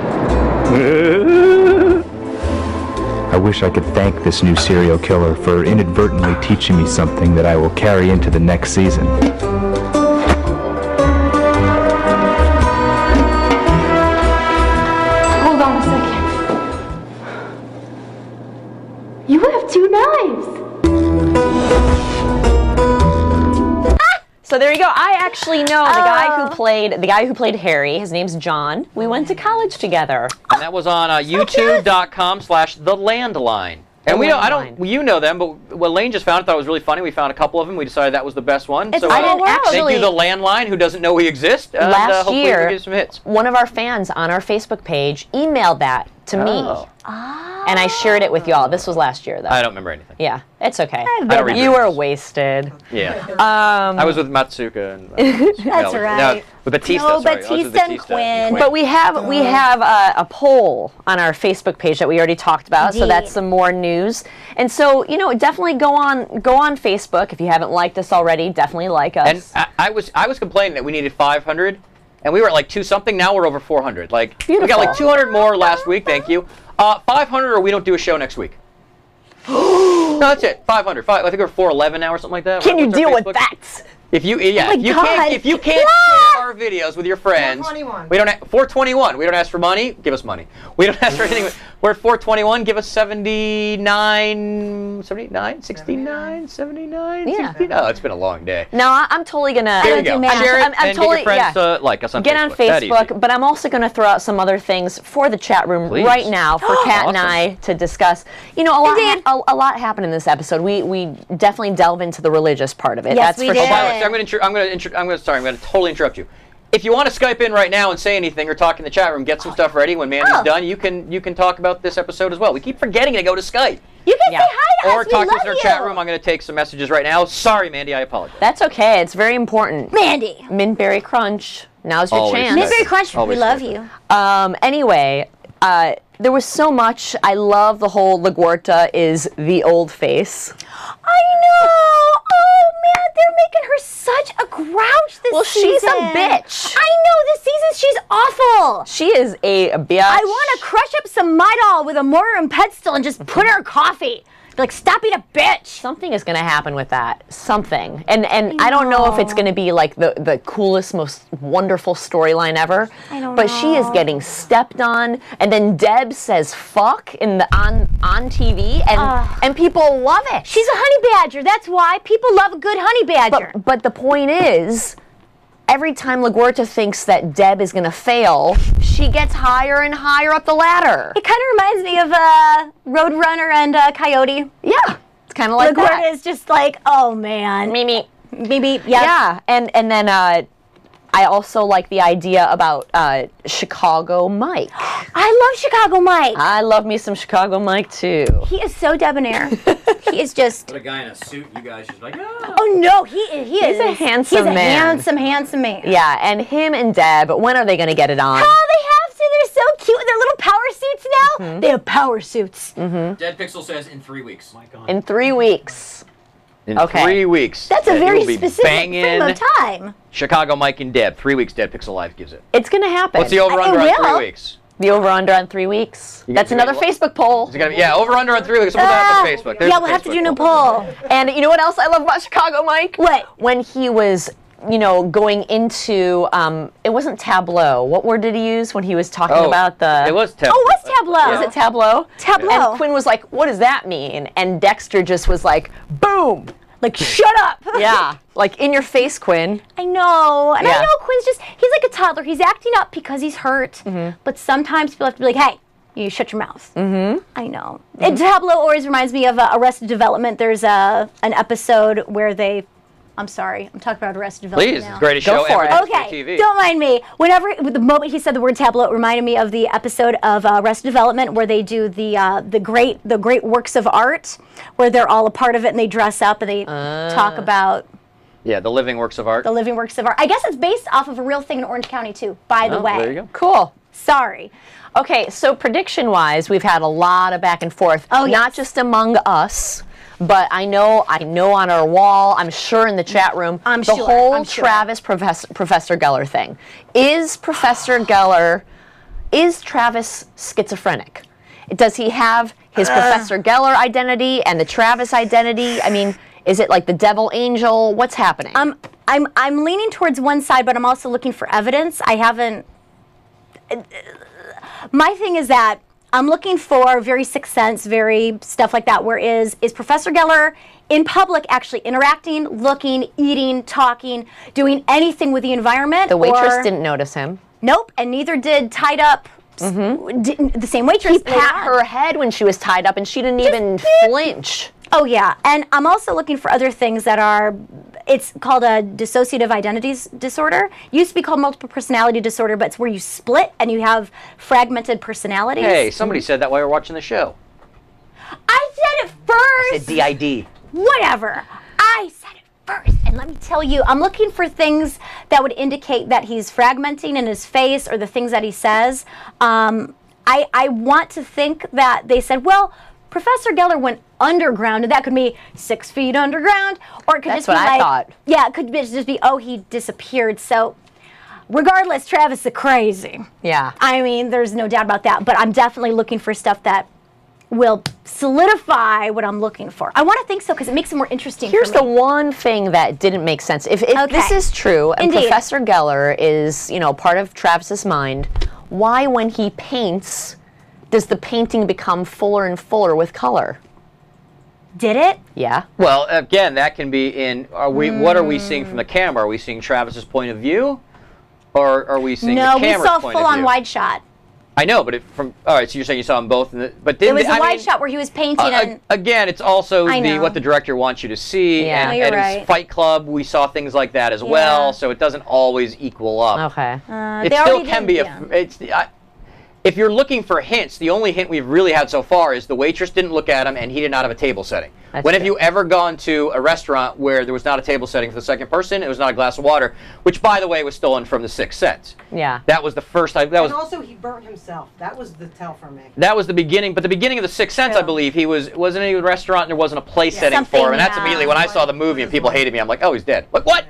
[SPEAKER 5] I wish I could thank this new serial killer for inadvertently teaching me something that I will carry into the next season.
[SPEAKER 7] Hold on a second. You have two knives.
[SPEAKER 2] So there you go. I actually know the guy who played Harry. His name's John. We went to college together.
[SPEAKER 3] And that was on youtube.com/thelandline. And you know them, but what Lane just found, thought it was really funny. We found a couple of them. We decided that was the best one.
[SPEAKER 1] It's
[SPEAKER 3] So
[SPEAKER 2] I didn't
[SPEAKER 3] thank
[SPEAKER 2] actually.
[SPEAKER 3] you, the landline, who doesn't know we exist. And
[SPEAKER 2] Last
[SPEAKER 3] hopefully
[SPEAKER 2] year,
[SPEAKER 3] we'll give you some hits.
[SPEAKER 2] one of our fans on our Facebook page emailed that to me, and I shared it with y'all. This was last year, though.
[SPEAKER 3] I don't remember anything.
[SPEAKER 2] Yeah, it's okay.
[SPEAKER 3] don't read
[SPEAKER 2] You were
[SPEAKER 3] reviews.
[SPEAKER 2] wasted.
[SPEAKER 3] Yeah. I was with Masuka and
[SPEAKER 1] That's right.
[SPEAKER 3] with Batista.
[SPEAKER 1] No,
[SPEAKER 3] sorry. I was with
[SPEAKER 1] Batista and Quinn.
[SPEAKER 2] But we have a poll on our Facebook page that we already talked about, so
[SPEAKER 1] Indeed.
[SPEAKER 2] that's some more news. And so definitely go on Facebook if you haven't liked us already. Definitely like us.
[SPEAKER 3] And I was complaining that we needed 500, and we were at like 2 something. Now we're over 400. Like we got like
[SPEAKER 2] Beautiful.
[SPEAKER 3] 200 more last week. Thank you. 500 or we don't do a show next week. No, that's it. 500. I think we're 411 now or something like that.
[SPEAKER 2] Can you
[SPEAKER 3] What's our
[SPEAKER 2] deal with
[SPEAKER 3] Facebook?
[SPEAKER 2] that?
[SPEAKER 3] If you if you can't share our videos with your friends,
[SPEAKER 9] 421.
[SPEAKER 3] we don't 421. We don't ask for money. Give us money. We don't ask for anything. We're at 421. Give us 79, 69, 79.
[SPEAKER 2] Yeah.
[SPEAKER 3] 60. Oh, it's been a long day.
[SPEAKER 2] No, I'm totally gonna.
[SPEAKER 3] There you go. Share it
[SPEAKER 2] I'm
[SPEAKER 3] and
[SPEAKER 2] totally
[SPEAKER 3] get your friends to like us on
[SPEAKER 2] Get
[SPEAKER 3] Facebook.
[SPEAKER 2] on
[SPEAKER 3] That easy.
[SPEAKER 2] Facebook, but I'm also going to throw out some other things for the chat room
[SPEAKER 3] Please.
[SPEAKER 2] right now for Kat and
[SPEAKER 3] Awesome.
[SPEAKER 2] I to discuss. You know, a lot happened in this episode. We definitely delve into the religious part of it.
[SPEAKER 1] Yes,
[SPEAKER 2] That's
[SPEAKER 1] we
[SPEAKER 2] for
[SPEAKER 1] did.
[SPEAKER 2] sure.
[SPEAKER 3] By the way, so I'm going to totally interrupt you. If you want to Skype in right now and say anything or talk in the chat room, get some stuff ready. When Mandy's done, you can talk about this episode as well. We keep forgetting to go to Skype.
[SPEAKER 1] You can say hi to
[SPEAKER 3] Or
[SPEAKER 1] us. We
[SPEAKER 3] talk to us
[SPEAKER 1] love
[SPEAKER 3] in our
[SPEAKER 1] you.
[SPEAKER 3] chat room. I'm going to take some messages right now. Sorry, Mandy, I apologize.
[SPEAKER 2] That's okay. It's very important.
[SPEAKER 1] Mandy.
[SPEAKER 2] Mintberry Crunch. Now's your
[SPEAKER 3] Always
[SPEAKER 2] chance.
[SPEAKER 3] respect.
[SPEAKER 1] Mintberry Crunch, we
[SPEAKER 3] Always
[SPEAKER 1] love
[SPEAKER 3] respect.
[SPEAKER 1] you.
[SPEAKER 2] Anyway, there was so much. I love the whole LaGuardia is the old face.
[SPEAKER 1] I know. Oh man, they're making her such a grouch this
[SPEAKER 2] Well,
[SPEAKER 1] season.
[SPEAKER 2] she's a bitch.
[SPEAKER 1] I know. This season she's awful.
[SPEAKER 2] She is a bitch.
[SPEAKER 1] I want to crush up some Midol with a mortar and pestle and just put in her coffee. Be like, stop being a bitch.
[SPEAKER 2] Something is going to happen with that. Something. And I don't know if it's going to be like the coolest, most wonderful storyline ever.
[SPEAKER 1] I don't
[SPEAKER 2] but she is
[SPEAKER 1] know.
[SPEAKER 2] getting stepped on. And then Deb says fuck on TV. And people love it.
[SPEAKER 1] She's a honey badger. That's why people love a good honey badger.
[SPEAKER 2] But the point is, every time LaGuardia thinks that Deb is going to fail, she gets higher and higher up the ladder.
[SPEAKER 1] It kind of reminds me of Roadrunner and Coyote.
[SPEAKER 2] Yeah, it's kind of like
[SPEAKER 1] LaGuardia
[SPEAKER 2] that.
[SPEAKER 1] is just like, oh man.
[SPEAKER 2] Mimi.
[SPEAKER 1] Maybe, yeah.
[SPEAKER 2] Yeah, and then I also like the idea about Chicago Mike.
[SPEAKER 1] I love Chicago Mike.
[SPEAKER 2] I love me some Chicago Mike too.
[SPEAKER 1] He is so debonair. He is just.
[SPEAKER 3] Put a guy in a suit, you guys just like,
[SPEAKER 1] Oh no, he is.
[SPEAKER 2] He's a handsome
[SPEAKER 1] He's a
[SPEAKER 2] man.
[SPEAKER 1] handsome man.
[SPEAKER 2] Yeah, and him and Deb, when are they going to get it on?
[SPEAKER 1] Oh, they have to. They're so cute with their little power suits now.
[SPEAKER 2] Mm-hmm.
[SPEAKER 1] They have power suits.
[SPEAKER 3] Dead Pixel says in 3 weeks.
[SPEAKER 2] In 3 weeks.
[SPEAKER 3] In
[SPEAKER 2] Okay.
[SPEAKER 3] 3 weeks.
[SPEAKER 1] That's a
[SPEAKER 3] that
[SPEAKER 1] very
[SPEAKER 3] you'll be
[SPEAKER 1] specific
[SPEAKER 3] banging
[SPEAKER 1] frame of time.
[SPEAKER 3] Chicago Mike and Deb. 3 weeks Dead Pixel Live gives it.
[SPEAKER 2] It's going to happen.
[SPEAKER 3] What's the over-under
[SPEAKER 1] It
[SPEAKER 3] on 3
[SPEAKER 1] will.
[SPEAKER 3] weeks?
[SPEAKER 2] The over-under on 3 weeks. That's another Facebook poll.
[SPEAKER 3] Is it gonna be, yeah, over-under on 3 weeks. We'll put that up on Facebook. There's
[SPEAKER 1] Yeah,
[SPEAKER 3] the
[SPEAKER 1] we'll have to
[SPEAKER 3] Facebook
[SPEAKER 1] do a new
[SPEAKER 3] poll.
[SPEAKER 1] poll.
[SPEAKER 2] And you know what else I love about Chicago Mike?
[SPEAKER 1] What?
[SPEAKER 2] When he was, going into, it wasn't tableau. What word did he use when he was talking about the...
[SPEAKER 3] It was Tableau.
[SPEAKER 1] Oh, what's Tableau?
[SPEAKER 2] Was it tableau?
[SPEAKER 1] Tableau.
[SPEAKER 2] And Quinn was like, what does that mean? And Dexter just was like, boom.
[SPEAKER 1] Like, shut up.
[SPEAKER 2] Yeah. Like, in your face, Quinn.
[SPEAKER 1] I know. And I
[SPEAKER 2] Yeah.
[SPEAKER 1] know Quinn's he's like a toddler. He's acting up because he's hurt. But sometimes people have to be like, hey, you shut your mouth. I know. And Tableau always reminds me of Arrested Development. There's an episode where I'm sorry, I'm talking about Arrested Development
[SPEAKER 3] Please,
[SPEAKER 1] now.
[SPEAKER 3] it's the greatest
[SPEAKER 2] Go
[SPEAKER 3] show
[SPEAKER 2] for
[SPEAKER 3] ever.
[SPEAKER 2] it.
[SPEAKER 3] on
[SPEAKER 1] Okay,
[SPEAKER 3] TV.
[SPEAKER 1] don't mind me. The moment he said the word tableau, it reminded me of the episode of Arrested Development where they do the great works of art, where they're all a part of it and they dress up and they talk about
[SPEAKER 3] Yeah, the living works of art.
[SPEAKER 1] the living works of art. I guess it's based off of a real thing in Orange County too. By the way,
[SPEAKER 3] There you go.
[SPEAKER 2] Cool.
[SPEAKER 1] Sorry.
[SPEAKER 2] Okay, so prediction-wise, we've had a lot of back and forth.
[SPEAKER 1] Oh, yes.
[SPEAKER 2] Not just among us, but I know on our wall, I'm sure in the chat room,
[SPEAKER 1] I'm
[SPEAKER 2] the
[SPEAKER 1] sure,
[SPEAKER 2] whole
[SPEAKER 1] I'm sure.
[SPEAKER 2] Travis Professor Gellar thing. Is Travis schizophrenic? Does he have his Professor Gellar identity and the Travis identity? I mean, is it like the devil angel? What's happening?
[SPEAKER 1] I'm leaning towards one side, but I'm also looking for evidence. I haven't. My thing is that I'm looking for very Sixth Sense, very stuff like that. Where is Professor Gellar in public actually interacting, looking, eating, talking, doing anything with the environment?
[SPEAKER 2] the waitress
[SPEAKER 1] or-
[SPEAKER 2] didn't notice him.
[SPEAKER 1] Nope, and neither did tied up. The same waitress.
[SPEAKER 2] He pat her head when she was tied up, and she didn't even flinch.
[SPEAKER 1] Oh yeah, and I'm also looking for other things that are. It's called a dissociative identities disorder. It used to be called multiple personality disorder, but it's where you split and you have fragmented personalities.
[SPEAKER 3] Hey, somebody said that while we were watching the show.
[SPEAKER 1] I said it first.
[SPEAKER 3] It's DID.
[SPEAKER 1] Whatever. I said it first, and let me tell you, I'm looking for things that would indicate that he's fragmenting in his face or the things that he says. I want to think that they said, well, Professor Gellar went underground, and that could be 6 feet underground, or it could
[SPEAKER 2] That's
[SPEAKER 1] just be
[SPEAKER 2] what I
[SPEAKER 1] like,
[SPEAKER 2] thought.
[SPEAKER 1] yeah, it could just be, oh, he disappeared. So, regardless, Travis is crazy.
[SPEAKER 2] Yeah.
[SPEAKER 1] I mean, there's no doubt about that. But I'm definitely looking for stuff that will solidify what I'm looking for. I want to think so because it makes it more interesting.
[SPEAKER 2] Here's
[SPEAKER 1] for
[SPEAKER 2] the
[SPEAKER 1] me.
[SPEAKER 2] one thing that didn't make sense. If this is true, and
[SPEAKER 1] Indeed.
[SPEAKER 2] Professor Gellar is, part of Travis's mind, why, when he paints, does the painting become fuller and fuller with color?
[SPEAKER 1] Did it?
[SPEAKER 2] Yeah.
[SPEAKER 3] Well, again, that can be in. What are we seeing from the camera? Are we seeing Travis's point of view, or are we seeing the camera's point of view?
[SPEAKER 1] No, we saw full-on wide shot.
[SPEAKER 3] I know, but all right. So you're saying you saw them both, but
[SPEAKER 1] It was a wide shot where he was painting. And
[SPEAKER 3] again, it's also
[SPEAKER 1] know.
[SPEAKER 3] what the director wants you to see,
[SPEAKER 2] Yeah.
[SPEAKER 3] and,
[SPEAKER 1] No, you're
[SPEAKER 3] and
[SPEAKER 1] right.
[SPEAKER 3] in Fight Club, we saw things like that as well. So it doesn't always equal up.
[SPEAKER 2] Okay.
[SPEAKER 3] It still can be if you're looking for hints, the only hint we've really had so far is the waitress didn't look at him and he did not have a table setting. When have you ever gone to a restaurant where there was not a table setting for the second person? It was not a glass of water, which, by the way, was stolen from The Sixth Sense.
[SPEAKER 2] Yeah.
[SPEAKER 3] That was the first time.
[SPEAKER 9] And also, he burnt himself. That was the tell for me.
[SPEAKER 3] That was the beginning, but the beginning of The Sixth Sense, I believe, wasn't in a restaurant and there wasn't a place setting for him. And that's immediately when I saw the movie and people hated me. I'm like, oh, he's dead. Like, what?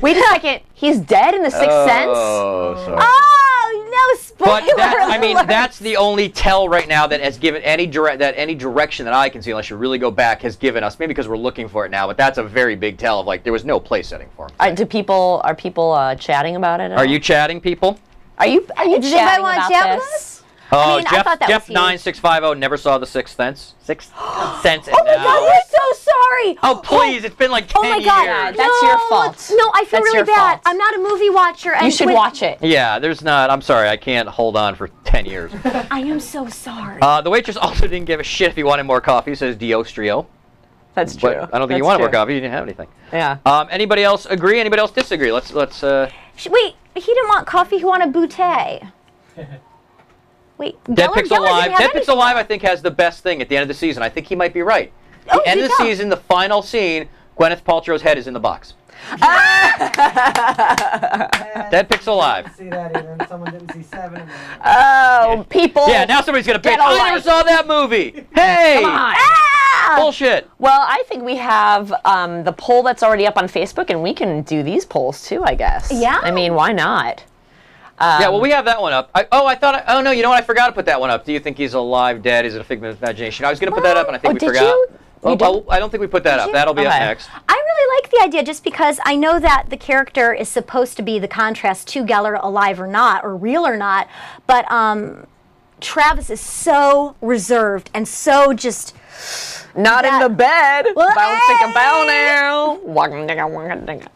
[SPEAKER 2] Wait a second. He's dead in The Sixth Sense?
[SPEAKER 3] Oh, sorry.
[SPEAKER 1] oh no! Spoiler
[SPEAKER 3] But
[SPEAKER 1] alert.
[SPEAKER 3] that's the only tell right now that has given any direction that I can see, unless you really go back, has given us. Maybe because we're looking for it now, but that's a very big tell of like there was no place setting for him.
[SPEAKER 2] Are people chatting about it?
[SPEAKER 3] Are you chatting, people?
[SPEAKER 2] Are you
[SPEAKER 1] Does anybody
[SPEAKER 2] chatting
[SPEAKER 1] want to
[SPEAKER 2] about
[SPEAKER 1] chat with
[SPEAKER 2] this?
[SPEAKER 1] us?
[SPEAKER 3] Oh,
[SPEAKER 1] I thought that was huge.
[SPEAKER 3] Jeff9650 never saw The Sixth Sense. Sixth Sense.
[SPEAKER 1] Oh my God, we're so sorry.
[SPEAKER 3] Oh please, it's been like 10
[SPEAKER 1] Oh my God,
[SPEAKER 3] years.
[SPEAKER 2] That's your fault.
[SPEAKER 1] No, I feel
[SPEAKER 2] That's
[SPEAKER 1] really
[SPEAKER 2] your
[SPEAKER 1] bad.
[SPEAKER 2] fault.
[SPEAKER 1] I'm not a movie watcher. And
[SPEAKER 2] You should watch it.
[SPEAKER 3] Yeah, there's not. I'm sorry, I can't hold on for 10 years.
[SPEAKER 1] I am so sorry.
[SPEAKER 3] The waitress also didn't give a shit if he wanted more coffee. Says Diostrio.
[SPEAKER 2] That's true.
[SPEAKER 3] But I don't think you wanted more coffee. You didn't have anything.
[SPEAKER 2] Yeah.
[SPEAKER 3] Anybody else agree? Anybody else disagree? Let's.
[SPEAKER 1] Wait, he didn't want coffee. He wanted boutte. Wait,
[SPEAKER 3] Dead
[SPEAKER 1] Gellar
[SPEAKER 3] Pixel
[SPEAKER 1] didn't
[SPEAKER 3] Live.
[SPEAKER 1] have
[SPEAKER 3] Dead
[SPEAKER 1] anything.
[SPEAKER 3] Pixel Live, I think, has the best thing at the end of the season. I think he might be right.
[SPEAKER 1] Oh,
[SPEAKER 3] The end of the
[SPEAKER 1] tell.
[SPEAKER 3] season, the final scene, Gwyneth Paltrow's head is in the box. Dead Pixel Live.
[SPEAKER 9] I didn't see that even. Someone didn't see 7 in there.
[SPEAKER 2] Oh, people.
[SPEAKER 3] Yeah, now somebody's gonna
[SPEAKER 2] Get
[SPEAKER 3] bitch.
[SPEAKER 2] a
[SPEAKER 3] I never
[SPEAKER 2] life.
[SPEAKER 3] saw that movie. Hey,
[SPEAKER 2] Come on.
[SPEAKER 3] bullshit.
[SPEAKER 2] Well, I think we have the poll that's already up on Facebook, and we can do these polls too, I guess.
[SPEAKER 1] Yeah.
[SPEAKER 2] I mean, why not?
[SPEAKER 3] Yeah, well, we have that one up. Oh no, you know what? I forgot to put that one up. Do you think he's alive, dead? Is it a figment of imagination? I was gonna put that up, and I think we
[SPEAKER 2] did
[SPEAKER 3] forgot.
[SPEAKER 2] you?
[SPEAKER 3] Well, I don't think we put that up.
[SPEAKER 1] you?
[SPEAKER 3] That'll be up
[SPEAKER 2] Okay.
[SPEAKER 3] next.
[SPEAKER 1] I really like the idea just because I know that the character is supposed to be the contrast to Gellar, alive or not, or real or not, but Travis is so reserved and so just
[SPEAKER 2] Not in the bed.
[SPEAKER 1] Well,
[SPEAKER 2] Bouncing
[SPEAKER 1] hey!
[SPEAKER 2] a bow now. Wagga digga, wagga digga.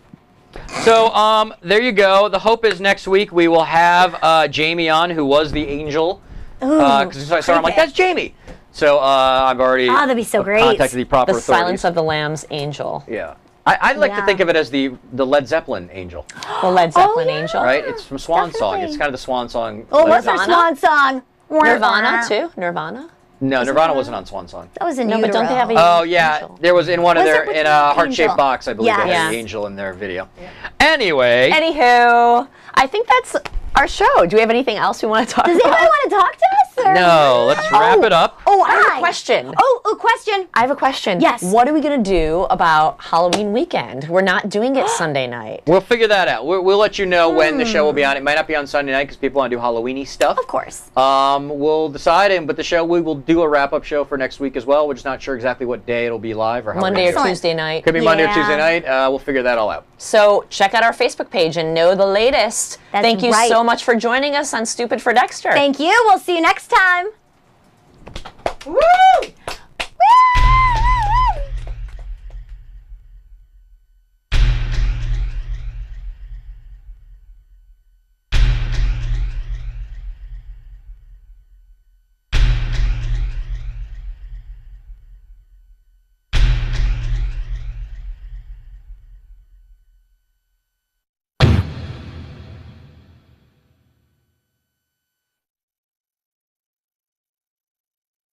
[SPEAKER 3] So, there you go. The hope is next week we will have Jamie on, who was the angel. Because I saw her, I'm like, that's Jamie. So I've already
[SPEAKER 1] that'd be so great.
[SPEAKER 3] contacted the proper
[SPEAKER 2] The
[SPEAKER 3] authorities.
[SPEAKER 2] Silence of the Lambs angel.
[SPEAKER 3] Yeah. I'd like to
[SPEAKER 1] Yeah.
[SPEAKER 3] think of it as the Led Zeppelin angel,
[SPEAKER 2] The Led Zeppelin
[SPEAKER 1] yeah.
[SPEAKER 2] angel.
[SPEAKER 3] right? It's from Swan Song.
[SPEAKER 1] Definitely.
[SPEAKER 3] It's kind of the Swan Song.
[SPEAKER 1] Oh,
[SPEAKER 3] Led
[SPEAKER 1] what's our
[SPEAKER 2] Nirvana?
[SPEAKER 1] swan song?
[SPEAKER 2] Nirvana too. Nirvana.
[SPEAKER 3] No, Nirvana wasn't on Swan Song.
[SPEAKER 1] That was in
[SPEAKER 2] No, but don't they have a
[SPEAKER 3] Oh yeah,
[SPEAKER 2] angel?
[SPEAKER 3] there was in one of
[SPEAKER 1] Was it
[SPEAKER 3] their
[SPEAKER 1] with
[SPEAKER 3] in
[SPEAKER 1] the
[SPEAKER 3] a heart-shaped
[SPEAKER 1] angel?
[SPEAKER 3] box, I believe
[SPEAKER 1] Yeah.
[SPEAKER 3] they had
[SPEAKER 2] Yeah.
[SPEAKER 3] the angel in their video. Anyway,
[SPEAKER 2] Anywho, I think that's our show. Do we have anything else we want to talk
[SPEAKER 1] Does
[SPEAKER 2] about?
[SPEAKER 1] anybody want to talk to us? Or?
[SPEAKER 3] no, let's wrap it up.
[SPEAKER 2] Oh, I have
[SPEAKER 1] Hi.
[SPEAKER 2] a question.
[SPEAKER 1] Oh, question.
[SPEAKER 2] I have a question.
[SPEAKER 1] Yes.
[SPEAKER 2] What are we going to do about Halloween weekend? We're not doing it Sunday night.
[SPEAKER 3] We'll figure that out. We'll let you know when the show will be on. It might not be on Sunday night because people want to do Halloween-y stuff.
[SPEAKER 1] Of course.
[SPEAKER 3] We'll decide, but the show, we will do a wrap-up show for next week as well. We're just not sure exactly what day it'll be live or how
[SPEAKER 2] Monday or
[SPEAKER 3] we're gonna do it.
[SPEAKER 2] Tuesday night.
[SPEAKER 3] Could be Monday or
[SPEAKER 1] Yeah.
[SPEAKER 3] Tuesday night. We'll figure that all out.
[SPEAKER 2] So check out our Facebook page and know the latest.
[SPEAKER 1] That's
[SPEAKER 2] Thank you
[SPEAKER 1] right.
[SPEAKER 2] so much for joining us on Stupid for Dexter.
[SPEAKER 1] Thank you. We'll see you next time.
[SPEAKER 9] Woo!